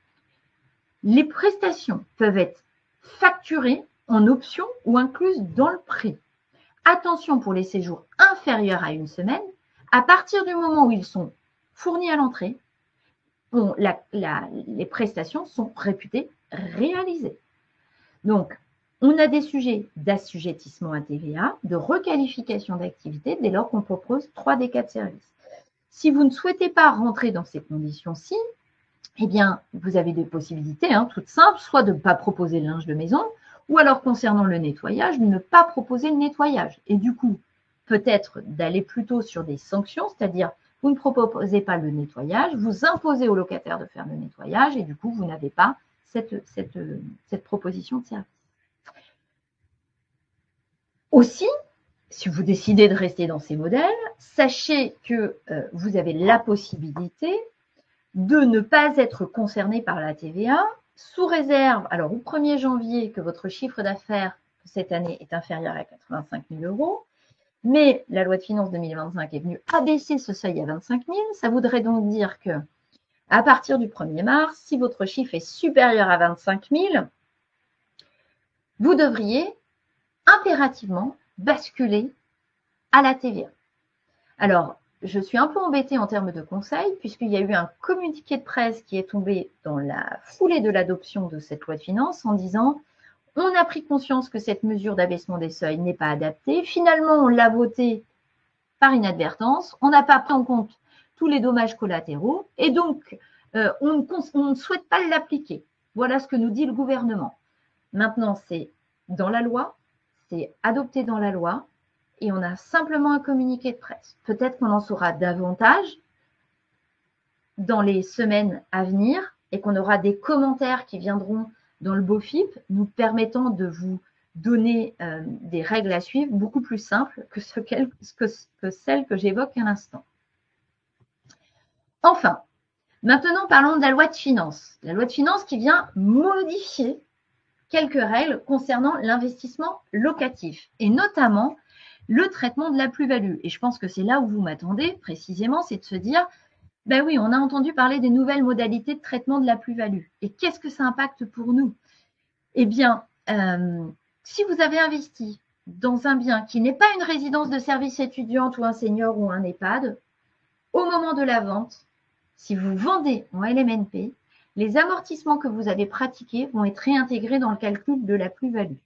Les prestations peuvent être facturées en option ou incluses dans le prix. Attention pour les séjours inférieurs à une semaine, à partir du moment où ils sont fournis à l'entrée, les prestations sont réputées réalisées. Donc, on a des sujets d'assujettissement à TVA, de requalification d'activité dès lors qu'on propose 3 des 4 services. Si vous ne souhaitez pas rentrer dans ces conditions-ci, eh bien, vous avez des possibilités toutes simples, soit de ne pas proposer le linge de maison, ou alors concernant le nettoyage, de ne pas proposer le nettoyage. Et du coup, peut-être d'aller plutôt sur des sanctions, c'est-à-dire vous ne proposez pas le nettoyage, vous imposez au locataire de faire le nettoyage et du coup, vous n'avez pas cette proposition de service. Aussi, si vous décidez de rester dans ces modèles, sachez que vous avez la possibilité de ne pas être concerné par la TVA, sous réserve, alors au 1er janvier, que votre chiffre d'affaires cette année est inférieur à 85 000 €, mais la loi de finances 2025 est venue abaisser ce seuil à 25 000. Ça voudrait donc dire que à partir du 1er mars, si votre chiffre est supérieur à 25 000, vous devriez impérativement basculer à la TVA. Alors, je suis un peu embêtée en termes de conseils, puisqu'il y a eu un communiqué de presse qui est tombé dans la foulée de l'adoption de cette loi de finances en disant « On a pris conscience que cette mesure d'abaissement des seuils n'est pas adaptée. Finalement, on l'a votée par inadvertance. On n'a pas pris en compte tous les dommages collatéraux et donc on ne souhaite pas l'appliquer. » Voilà ce que nous dit le gouvernement. Maintenant, c'est dans la loi, c'est adopté dans la loi et on a simplement un communiqué de presse. Peut-être qu'on en saura davantage dans les semaines à venir et qu'on aura des commentaires qui viendront dans le BOFIP nous permettant de vous donner des règles à suivre beaucoup plus simples que celles que j'évoque à l'instant. Enfin, maintenant parlons de la loi de finances. La loi de finances qui vient modifier quelques règles concernant l'investissement locatif et notamment le traitement de la plus-value. Et je pense que c'est là où vous m'attendez précisément, c'est de se dire, ben oui, on a entendu parler des nouvelles modalités de traitement de la plus-value. Et qu'est-ce que ça impacte pour nous? Eh bien, si vous avez investi dans un bien qui n'est pas une résidence de service étudiante ou un senior ou un EHPAD, au moment de la vente, si vous vendez en LMNP, les amortissements que vous avez pratiqués vont être réintégrés dans le calcul de la plus-value.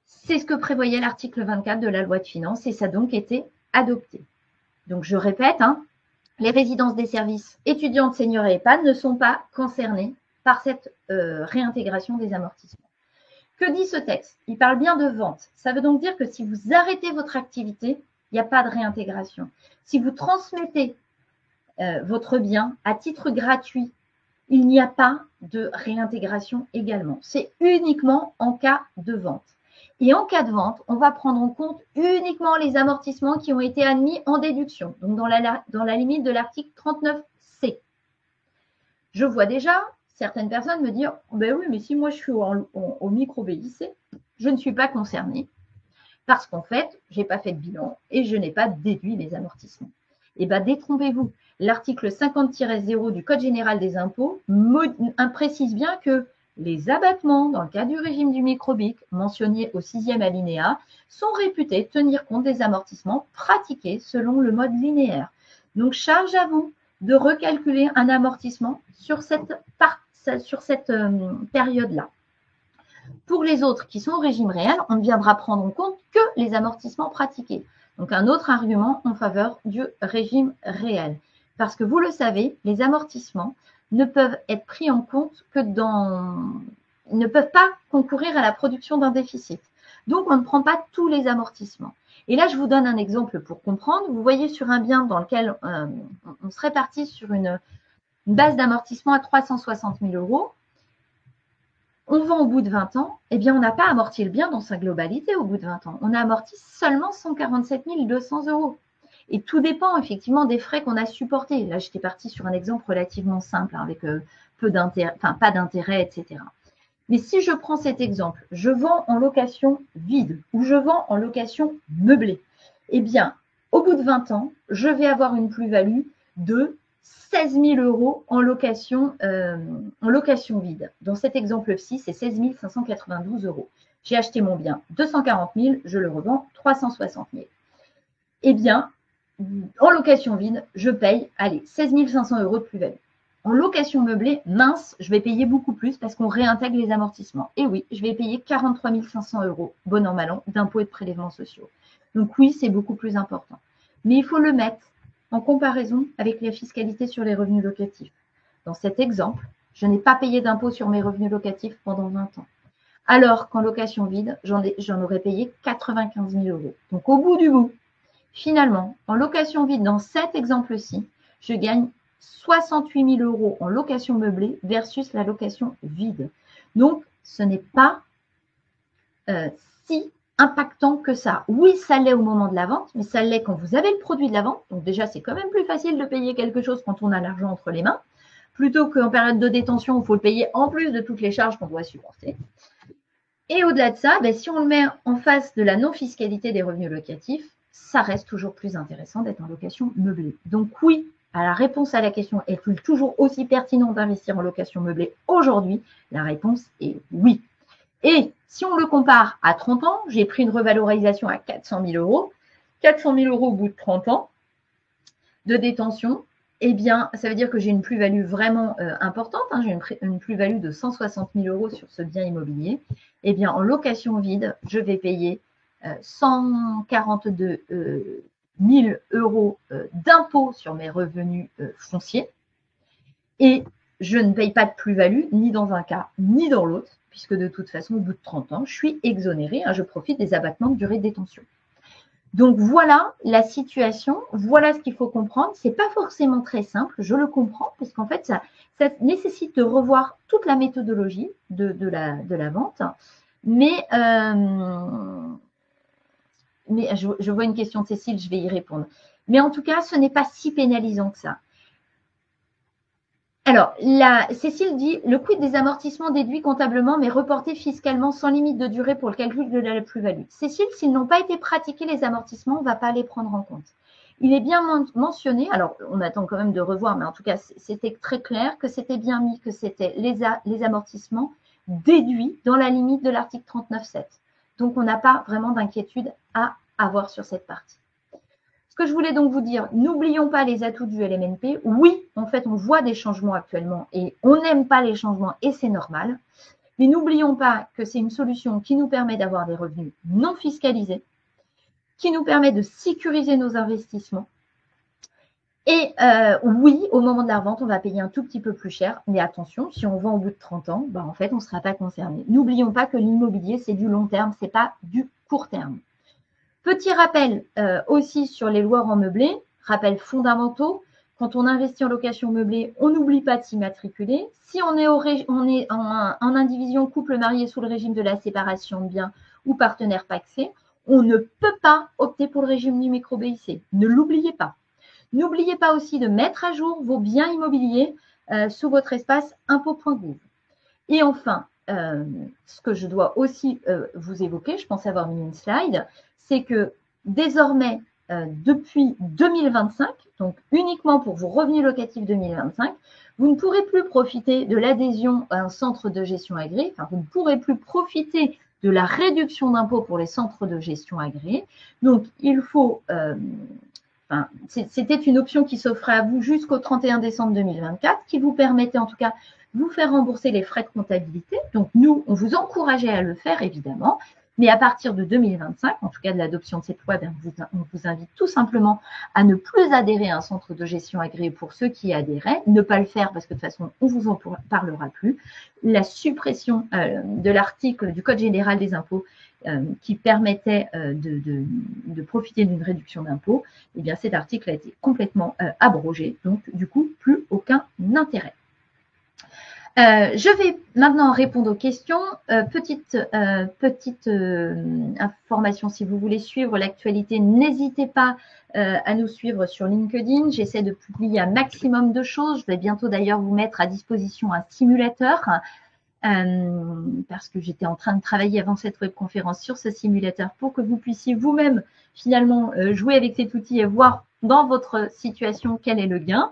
C'est ce que prévoyait l'article 24 de la loi de finances et ça a donc été adopté. Donc je répète, les résidences des services étudiantes, seniors et EHPAD ne sont pas concernées par cette réintégration des amortissements. Que dit ce texte? Il parle bien de vente. Ça veut donc dire que si vous arrêtez votre activité, il n'y a pas de réintégration. Si vous transmettez votre bien à titre gratuit, il n'y a pas de réintégration également. C'est uniquement en cas de vente. Et en cas de vente, on va prendre en compte uniquement les amortissements qui ont été admis en déduction, donc dans la limite de l'article 39C. Je vois déjà certaines personnes me dire « Ben oui, mais si moi je suis au micro-BIC, je ne suis pas concernée parce qu'en fait, je n'ai pas fait de bilan et je n'ai pas déduit les amortissements. » Eh bien, détrompez-vous. L'article 50-0 du Code général des impôts précise bien que les abattements, dans le cas du régime du micro-BIC, mentionnés au 6e alinéa, sont réputés tenir compte des amortissements pratiqués selon le mode linéaire. Donc, charge à vous de recalculer un amortissement sur cette période-là. Pour les autres qui sont au régime réel, on ne viendra prendre en compte que les amortissements pratiqués. Donc, un autre argument en faveur du régime réel. Parce que vous le savez, les amortissements ne peuvent être pris en compte que ne peuvent pas concourir à la production d'un déficit. Donc, on ne prend pas tous les amortissements. Et là, je vous donne un exemple pour comprendre. Vous voyez sur un bien dans lequel on serait parti sur une base d'amortissement à 360 000 €. On vend au bout de 20 ans, eh bien, on n'a pas amorti le bien dans sa globalité au bout de 20 ans. On a amorti seulement 147 200 €. Et tout dépend effectivement des frais qu'on a supportés. Là, j'étais partie sur un exemple relativement simple, avec peu d'intérêt, enfin pas d'intérêt, etc. Mais si je prends cet exemple, je vends en location vide ou je vends en location meublée, eh bien, au bout de 20 ans, je vais avoir une plus-value de 16 000 € en location vide. Dans cet exemple-ci, c'est 16 592 €. J'ai acheté mon bien 240 000, je le revends 360 000. Eh bien, en location vide, je paye, allez, 16 500 € de plus-value. En location meublée, mince, je vais payer beaucoup plus parce qu'on réintègre les amortissements. Et oui, je vais payer 43 500 €, bon an, mal an, d'impôts et de prélèvements sociaux. Donc oui, c'est beaucoup plus important. Mais il faut le mettre en comparaison avec la fiscalité sur les revenus locatifs. Dans cet exemple, je n'ai pas payé d'impôt sur mes revenus locatifs pendant 20 ans. Alors qu'en location vide, j'en aurais payé 95 000 €. Donc au bout du bout, finalement, en location vide, dans cet exemple-ci, je gagne 68 000 € en location meublée versus la location vide. Donc, ce n'est pas si impactant que ça. Oui, ça l'est au moment de la vente, mais ça l'est quand vous avez le produit de la vente. Donc déjà, c'est quand même plus facile de payer quelque chose quand on a l'argent entre les mains, plutôt qu'en période de détention où il faut le payer en plus de toutes les charges qu'on doit supporter. Et au-delà de ça, si on le met en face de la non-fiscalité des revenus locatifs, ça reste toujours plus intéressant d'être en location meublée. Donc oui, à la réponse à la question, est-il toujours aussi pertinent d'investir en location meublée aujourd'hui? La réponse est oui. Et si on le compare à 30 ans, j'ai pris une revalorisation à 400 000 €. 400 000 € au bout de 30 ans de détention, eh bien, ça veut dire que j'ai une plus-value vraiment importante. J'ai une plus-value de 160 000 € sur ce bien immobilier. Eh bien, en location vide, je vais payer 142 000 € d'impôts sur mes revenus fonciers. Et je ne paye pas de plus-value ni dans un cas ni dans l'autre, puisque de toute façon, au bout de 30 ans, je suis exonérée, je profite des abattements de durée de détention. Donc voilà la situation, voilà ce qu'il faut comprendre. Ce n'est pas forcément très simple, je le comprends, parce qu'en fait, ça nécessite de revoir toute la méthodologie de la vente. Mais je vois une question de Cécile, je vais y répondre. Mais en tout cas, ce n'est pas si pénalisant que ça. Alors, Cécile dit, le quid des amortissements déduits comptablement mais reportés fiscalement sans limite de durée pour le calcul de la plus-value. Cécile, s'ils n'ont pas été pratiqués les amortissements, on ne va pas les prendre en compte. Il est bien mentionné, alors on attend quand même de revoir, mais en tout cas, c'était très clair que c'était bien mis que c'était les amortissements déduits dans la limite de l'article 39.7. Donc, on n'a pas vraiment d'inquiétude à avoir sur cette partie. Ce que je voulais donc vous dire, n'oublions pas les atouts du LMNP. Oui, en fait, on voit des changements actuellement et on n'aime pas les changements et c'est normal. Mais n'oublions pas que c'est une solution qui nous permet d'avoir des revenus non fiscalisés, qui nous permet de sécuriser nos investissements. Et oui, au moment de la revente, on va payer un tout petit peu plus cher. Mais attention, si on vend au bout de 30 ans, en fait, on ne sera pas concerné. N'oublions pas que l'immobilier, c'est du long terme, ce n'est pas du court terme. Petit rappel aussi sur les loueurs en meublé, rappels fondamentaux. Quand on investit en location meublée, on n'oublie pas de s'immatriculer. Si on est en indivision couple marié sous le régime de la séparation de biens ou partenaire pacsé, on ne peut pas opter pour le régime du micro-BIC. Ne l'oubliez pas. N'oubliez pas aussi de mettre à jour vos biens immobiliers sous votre espace impôt.gouv. Et enfin, ce que je dois aussi vous évoquer, je pense avoir mis une slide, c'est que désormais, depuis 2025, donc uniquement pour vos revenus locatifs 2025, vous ne pourrez plus profiter de l'adhésion à un centre de gestion agréé, enfin, vous ne pourrez plus profiter de la réduction d'impôt pour les centres de gestion agréés. Donc, il faut, c'était une option qui s'offrait à vous jusqu'au 31 décembre 2024, qui vous permettait en tout cas de vous faire rembourser les frais de comptabilité. Donc, nous, on vous encourageait à le faire, évidemment. Mais à partir de 2025, en tout cas de l'adoption de cette loi, on vous invite tout simplement à ne plus adhérer à un centre de gestion agréé pour ceux qui y adhéraient, ne pas le faire parce que de toute façon, on ne vous en parlera plus. La suppression de l'article du Code général des impôts qui permettait de profiter d'une réduction d'impôt, eh bien cet article a été complètement abrogé, donc du coup, plus aucun intérêt. Je vais maintenant répondre aux questions. Petite information, si vous voulez suivre l'actualité, n'hésitez pas à nous suivre sur LinkedIn. J'essaie de publier un maximum de choses. Je vais bientôt d'ailleurs vous mettre à disposition un simulateur parce que j'étais en train de travailler avant cette webconférence sur ce simulateur pour que vous puissiez vous-même finalement jouer avec cet outil et voir dans votre situation quel est le gain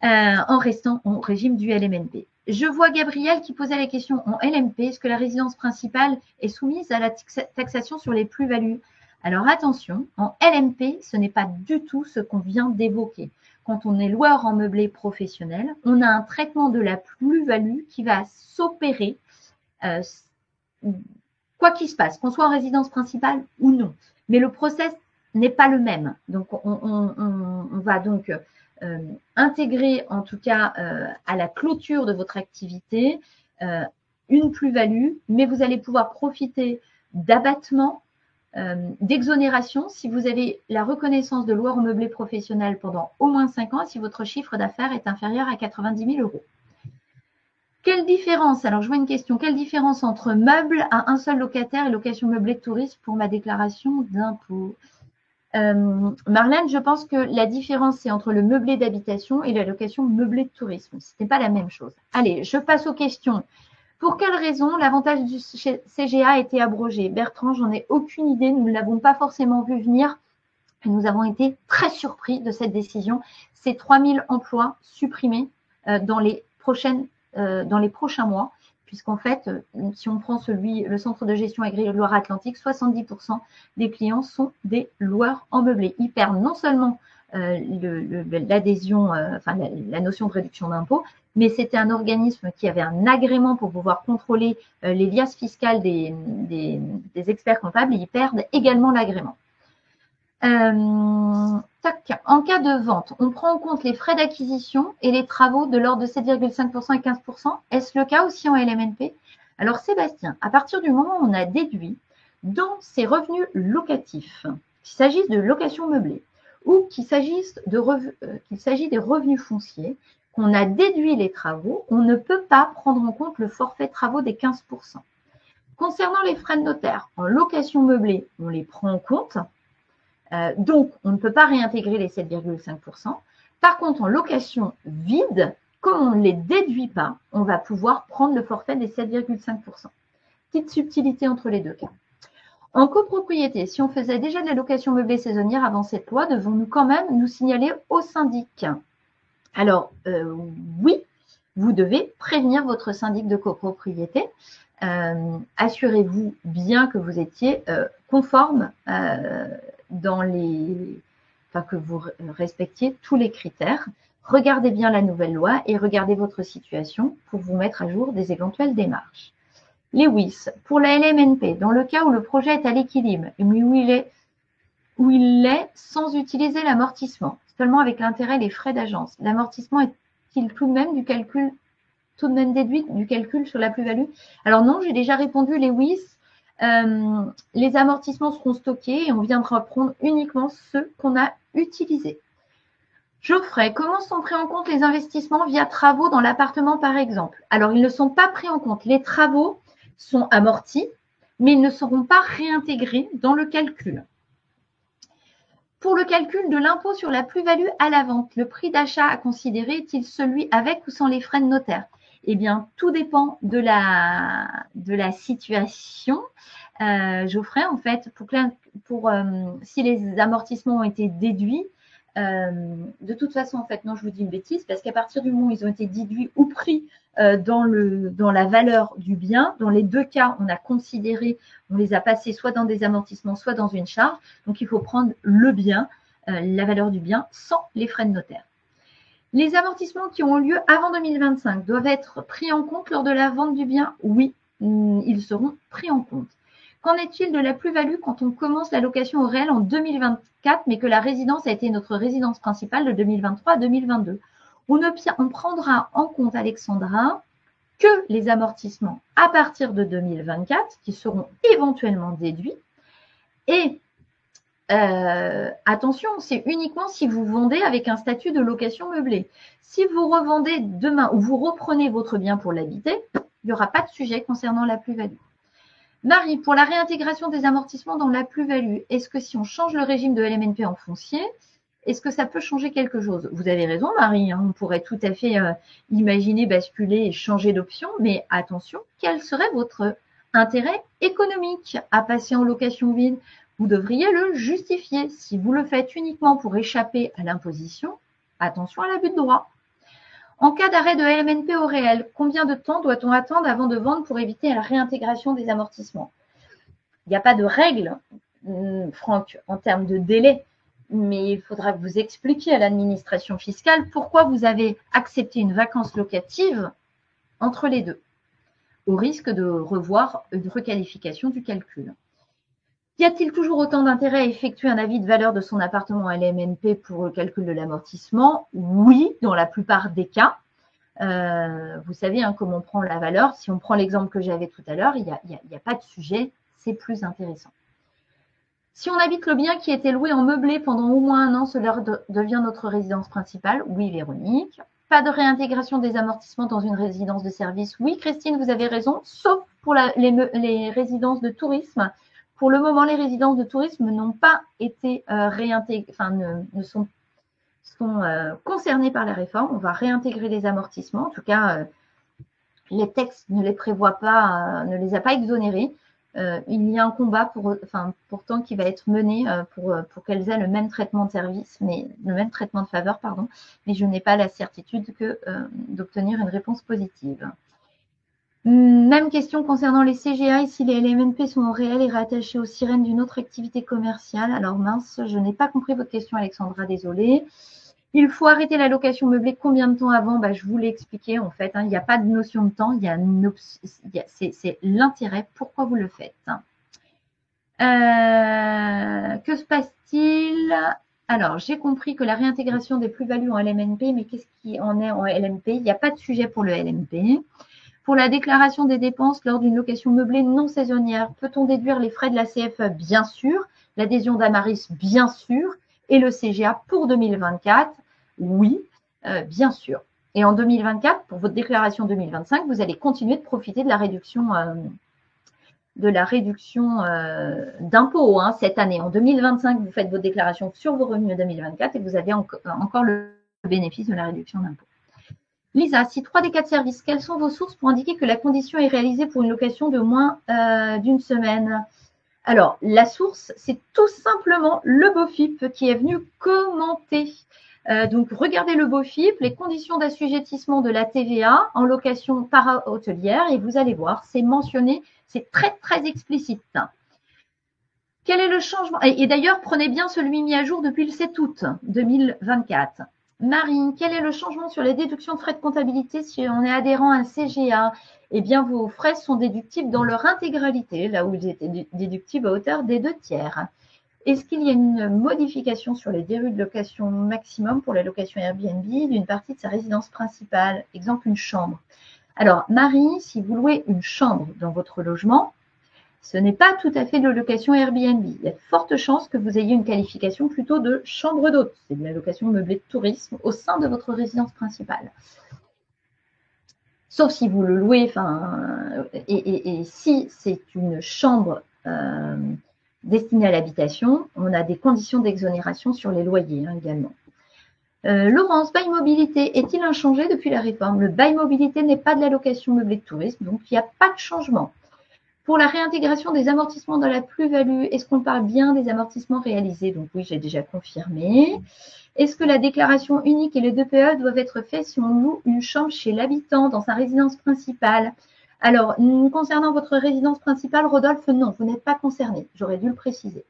en restant en régime du LMNP. Je vois Gabriel qui posait la question en LMP, est-ce que la résidence principale est soumise à la taxation sur les plus-values? Alors attention, en LMP, ce n'est pas du tout ce qu'on vient d'évoquer. Quand on est loueur en meublé professionnel, on a un traitement de la plus-value qui va s'opérer quoi qu'il se passe, qu'on soit en résidence principale ou non. Mais le process n'est pas le même. Donc, on va donc intégrer en tout cas à la clôture de votre activité une plus-value, mais vous allez pouvoir profiter d'abattement, d'exonération si vous avez la reconnaissance de loueur en meublé professionnel pendant au moins 5 ans et si votre chiffre d'affaires est inférieur à 90 000 €. Quelle différence, alors je vois une question, quelle différence entre meuble à un seul locataire et location meublée de tourisme pour ma déclaration d'impôt? Marlène, je pense que la différence, c'est entre le meublé d'habitation et la location meublée de tourisme. Ce n'est pas la même chose. Allez, je passe aux questions. Pour quelle raison l'avantage du CGA a été abrogé? Bertrand, j'en ai aucune idée. Nous ne l'avons pas forcément vu venir. Et nous avons été très surpris de cette décision. C'est 3000 emplois supprimés dans les prochains mois. Puisqu'en fait, si on prend le centre de gestion agréé Loire-Atlantique, 70% des clients sont des loueurs en meublé. Ils perdent non seulement l'adhésion, la notion de réduction d'impôt, mais c'était un organisme qui avait un agrément pour pouvoir contrôler les liasses fiscales des experts comptables et ils perdent également l'agrément. En cas de vente, on prend en compte les frais d'acquisition et les travaux de l'ordre de 7,5% et 15%. Est-ce le cas aussi en LMNP? Alors Sébastien, à partir du moment où on a déduit dans ces revenus locatifs, qu'il s'agisse de location meublée ou qu'il s'agisse des revenus fonciers, qu'on a déduit les travaux, on ne peut pas prendre en compte le forfait travaux des 15%. Concernant les frais de notaire, en location meublée, on les prend en compte. Donc, on ne peut pas réintégrer les 7,5%. Par contre, en location vide, comme on ne les déduit pas, on va pouvoir prendre le forfait des 7,5%. Petite subtilité entre les deux cas. En copropriété, si on faisait déjà de la location meublée saisonnière avant cette loi, devons-nous quand même nous signaler au syndic? Alors, oui, vous devez prévenir votre syndic de copropriété. Assurez-vous bien que vous étiez conforme que vous respectiez tous les critères. Regardez bien la nouvelle loi et regardez votre situation pour vous mettre à jour des éventuelles démarches. Les WIS, pour la LMNP, dans le cas où le projet est à l'équilibre, mais où il est sans utiliser l'amortissement, seulement avec l'intérêt et les frais d'agence, l'amortissement est-il tout de même déduit du calcul sur la plus-value? Alors non, j'ai déjà répondu les WIS. Les amortissements seront stockés et on viendra prendre uniquement ceux qu'on a utilisés. Geoffrey, comment sont pris en compte les investissements via travaux dans l'appartement par exemple? Alors, ils ne sont pas pris en compte. Les travaux sont amortis, mais ils ne seront pas réintégrés dans le calcul. Pour le calcul de l'impôt sur la plus-value à la vente, le prix d'achat à considérer est-il celui avec ou sans les frais de notaire? Eh bien, tout dépend de la situation. Geoffrey, en fait, si les amortissements ont été déduits, de toute façon, en fait, non, je vous dis une bêtise, parce qu'à partir du moment où ils ont été déduits ou pris dans la valeur du bien, dans les deux cas, on a considéré, on les a passés soit dans des amortissements, soit dans une charge. Donc, il faut prendre le bien, la valeur du bien, sans les frais de notaire. Les amortissements qui ont lieu avant 2025 doivent être pris en compte lors de la vente du bien? Oui, ils seront pris en compte. Qu'en est-il de la plus-value quand on commence la location au réel en 2024, mais que la résidence a été notre résidence principale de 2023 à 2022? On prendra en compte, Alexandra, que les amortissements à partir de 2024, qui seront éventuellement déduits. Et attention, c'est uniquement si vous vendez avec un statut de location meublée. Si vous revendez demain ou vous reprenez votre bien pour l'habiter, il n'y aura pas de sujet concernant la plus-value. Marie, pour la réintégration des amortissements dans la plus-value, est-ce que si on change le régime de LMNP en foncier, est-ce que ça peut changer quelque chose? Vous avez raison, Marie, on pourrait tout à fait imaginer basculer et changer d'option, mais attention, quel serait votre intérêt économique à passer en location vide? Vous devriez le justifier. Si vous le faites uniquement pour échapper à l'imposition, attention à l'abus de droit. En cas d'arrêt de LMNP au réel, combien de temps doit-on attendre avant de vendre pour éviter la réintégration des amortissements? Il n'y a pas de règle, Franck, en termes de délai, mais il faudra que vous expliquiez à l'administration fiscale pourquoi vous avez accepté une vacance locative entre les deux, au risque de revoir une requalification du calcul. Y a-t-il toujours autant d'intérêt à effectuer un avis de valeur de son appartement à LMNP pour le calcul de l'amortissement? Oui, dans la plupart des cas. Vous savez comment on prend la valeur. Si on prend l'exemple que j'avais tout à l'heure, il n'y a pas de sujet, c'est plus intéressant. Si on habite le bien qui a été loué en meublé pendant au moins un an, cela devient notre résidence principale? Oui, Véronique. Pas de réintégration des amortissements dans une résidence de service? Oui, Christine, vous avez raison, sauf pour les résidences de tourisme. Pour le moment, les résidences de tourisme n'ont pas été réintégrées, sont concernées par la réforme. On va réintégrer les amortissements. En tout cas, les textes ne les prévoient pas, ne les a pas exonérés. Il y a un combat pourtant qui va être mené pour qu'elles aient le même traitement de service, mais le même traitement de faveur, pardon. Mais je n'ai pas la certitude d'obtenir une réponse positive. Même question concernant les CGA et si les LMNP sont au réel et rattachés aux sirènes d'une autre activité commerciale. Alors mince, je n'ai pas compris votre question, Alexandra, désolée. Il faut arrêter la location meublée combien de temps avant? Je vous l'ai expliqué en fait, il n'y a pas de notion de temps, c'est l'intérêt, pourquoi vous le faites. Que se passe-t-il? Alors, j'ai compris que la réintégration des plus-values en LMNP, mais qu'est-ce qui en est en LMP? Il n'y a pas de sujet pour le LMP. Pour la déclaration des dépenses lors d'une location meublée non saisonnière, peut-on déduire les frais de la CFE? Bien sûr. L'adhésion d'Amaris? Bien sûr. Et le CGA pour 2024? Oui, bien sûr. Et en 2024, pour votre déclaration 2025, vous allez continuer de profiter de la réduction d'impôts cette année. En 2025, vous faites votre déclaration sur vos revenus 2024 et vous avez encore le bénéfice de la réduction d'impôts. Lisa, si 3 des 4 services, quelles sont vos sources pour indiquer que la condition est réalisée pour une location de moins d'une semaine? Alors, la source, c'est tout simplement le BOFIP qui est venu commenter. Donc, regardez le BOFIP, les conditions d'assujettissement de la TVA en location para-hôtelière et vous allez voir, c'est mentionné, c'est très, très explicite. Quel est le changement? Et d'ailleurs, prenez bien celui mis à jour depuis le 7 août 2024. Marine, quel est le changement sur les déductions de frais de comptabilité si on est adhérent à un CGA? Eh bien, vos frais sont déductibles dans leur intégralité, là où ils étaient déductibles à hauteur des 2/3. Est-ce qu'il y a une modification sur les délais de location maximum pour la location Airbnb d'une partie de sa résidence principale? Exemple, une chambre. Alors, Marie, si vous louez une chambre dans votre logement, ce n'est pas tout à fait de location Airbnb. Il y a de fortes chances que vous ayez une qualification plutôt de chambre d'hôte. C'est de la location meublée de tourisme au sein de votre résidence principale. Sauf si vous le louez, et si c'est une chambre destinée à l'habitation, on a des conditions d'exonération sur les loyers également. Laurence, bail mobilité, est-il inchangé depuis la réforme? Le bail mobilité n'est pas de la location meublée de tourisme, donc il n'y a pas de changement. Pour la réintégration des amortissements dans la plus-value, est-ce qu'on parle bien des amortissements réalisés? Donc oui, j'ai déjà confirmé. Est-ce que la déclaration unique et les 2 PE doivent être faits si on loue une chambre chez l'habitant dans sa résidence principale? Alors, concernant votre résidence principale, Rodolphe, non, vous n'êtes pas concerné. J'aurais dû le préciser.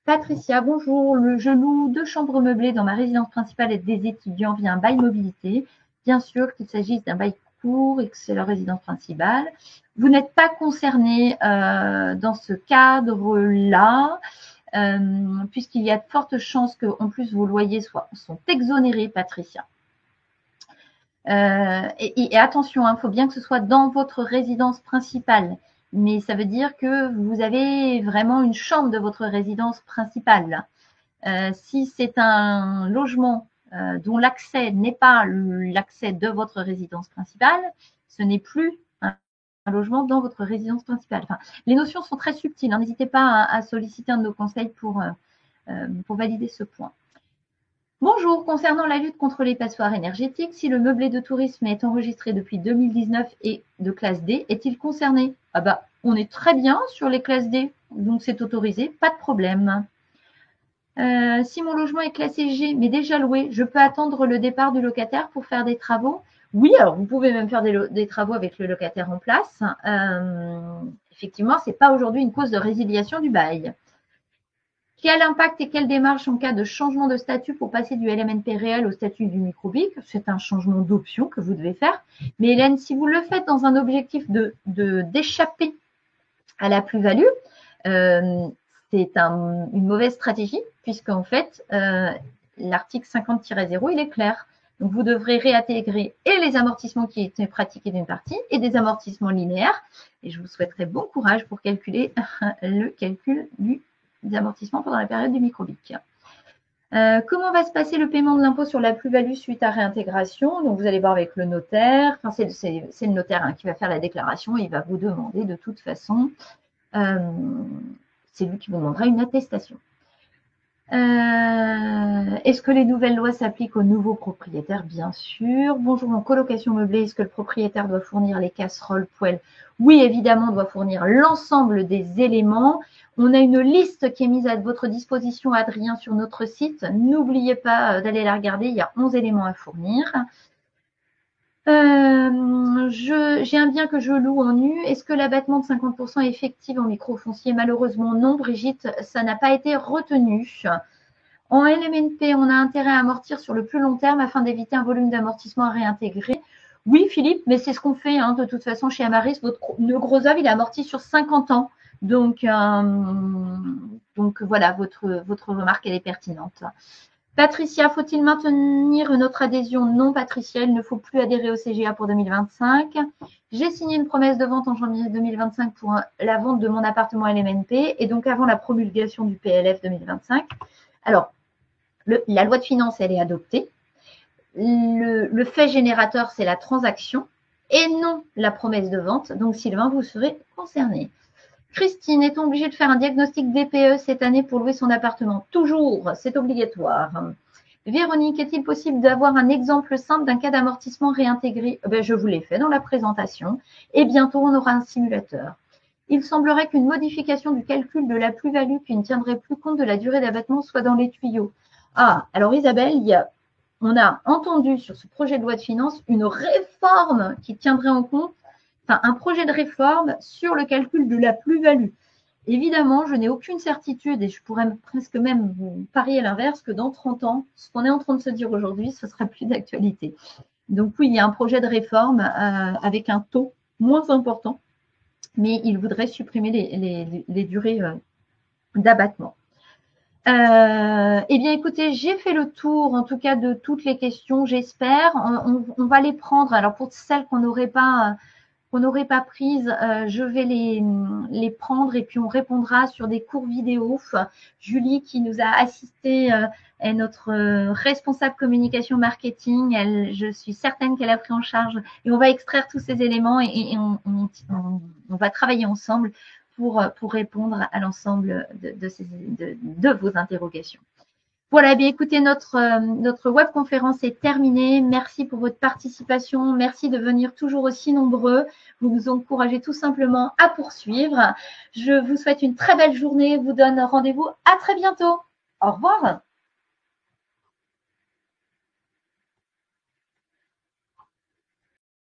Patricia, bonjour. Je loue 2 chambres meublées dans ma résidence principale et des étudiants via un bail mobilité. Bien sûr qu'il s'agisse d'un bail court et que c'est leur résidence principale. Vous n'êtes pas concerné dans ce cadre-là, puisqu'il y a de fortes chances qu'en plus vos loyers sont exonérés, Patricia. Et attention, il faut bien que ce soit dans votre résidence principale, mais ça veut dire que vous avez vraiment une chambre de votre résidence principale. Si c'est un logement dont l'accès n'est pas l'accès de votre résidence principale, ce n'est plus un logement dans votre résidence principale. Enfin, les notions sont très subtiles. N'hésitez pas à solliciter un de nos conseils pour valider ce point. Bonjour, concernant la lutte contre les passoires énergétiques, si le meublé de tourisme est enregistré depuis 2019 et de classe D, est-il concerné? Ah bah, on est très bien sur les classes D, donc c'est autorisé, pas de problème. Si mon logement est classé G, mais déjà loué, je peux attendre le départ du locataire pour faire des travaux? Oui, alors vous pouvez même faire des travaux avec le locataire en place. Effectivement, ce n'est pas aujourd'hui une cause de résiliation du bail. Quel impact et quelle démarche en cas de changement de statut pour passer du LMNP réel au statut du microbic? C'est un changement d'option que vous devez faire. Mais Hélène, si vous le faites dans un objectif d'échapper à la plus-value, c'est une mauvaise stratégie puisqu'en fait, l'article 50-0, il est clair. Donc, vous devrez réintégrer et les amortissements qui étaient pratiqués d'une partie et des amortissements linéaires. Et je vous souhaiterais bon courage pour calculer le calcul des amortissements pendant la période du microbic. Comment va se passer le paiement de l'impôt sur la plus-value suite à réintégration? Donc, vous allez voir avec le notaire. Enfin, c'est le notaire qui va faire la déclaration. Il va vous demander de toute façon, c'est lui qui vous demandera une attestation. Est-ce que les nouvelles lois s'appliquent aux nouveaux propriétaires? Bien sûr. Bonjour, en colocation meublée, est-ce que le propriétaire doit fournir les casseroles, poêles? Oui, évidemment, on doit fournir l'ensemble des éléments. On a une liste qui est mise à votre disposition, Adrien, sur notre site. N'oubliez pas d'aller la regarder, il y a 11 éléments à fournir. J'ai un bien que je loue en nu. Est-ce que l'abattement de 50% est effectif en microfoncier? Malheureusement, non, Brigitte, ça n'a pas été retenu. En LMNP, on a intérêt à amortir sur le plus long terme afin d'éviter un volume d'amortissement à réintégrer. Oui, Philippe, mais c'est ce qu'on fait de toute façon chez Amaris. Notre gros œuvre, il est amorti sur 50 ans. Donc voilà, votre remarque, elle est pertinente. Patricia, faut-il maintenir notre adhésion? Non, Patricia, il ne faut plus adhérer au CGA pour 2025. J'ai signé une promesse de vente en janvier 2025 pour la vente de mon appartement LMNP et donc avant la promulgation du PLF 2025. Alors, la loi de finances, elle est adoptée. Le fait générateur, c'est la transaction et non la promesse de vente. Donc, Sylvain, vous serez concerné. Christine, est-on obligé de faire un diagnostic DPE cette année pour louer son appartement? Toujours, c'est obligatoire. Véronique, est-il possible d'avoir un exemple simple d'un cas d'amortissement réintégré? Je vous l'ai fait dans la présentation et bientôt on aura un simulateur. Il semblerait qu'une modification du calcul de la plus-value qui ne tiendrait plus compte de la durée d'abattement soit dans les tuyaux. Ah, alors Isabelle, on a entendu sur ce projet de loi de finances une réforme qui tiendrait en compte un projet de réforme sur le calcul de la plus-value. Évidemment, je n'ai aucune certitude et je pourrais presque même vous parier l'inverse que dans 30 ans, ce qu'on est en train de se dire aujourd'hui, ce sera plus d'actualité. Donc oui, il y a un projet de réforme avec un taux moins important, mais il voudrait supprimer les durées d'abattement. Eh bien, écoutez, j'ai fait le tour, en tout cas, de toutes les questions, j'espère. On va les prendre. Alors, pour celles qu'on n'aurait pas prises, je vais les prendre et puis on répondra sur des cours vidéo. Julie, qui nous a assisté, est notre responsable communication marketing. Je suis certaine qu'elle a pris en charge et on va extraire tous ces éléments et on va travailler ensemble pour répondre à l'ensemble de vos interrogations. Voilà, bien écoutez, notre webconférence est terminée. Merci pour votre participation. Merci de venir toujours aussi nombreux. Vous nous encouragez tout simplement à poursuivre. Je vous souhaite une très belle journée. Je vous donne rendez-vous à très bientôt. Au revoir.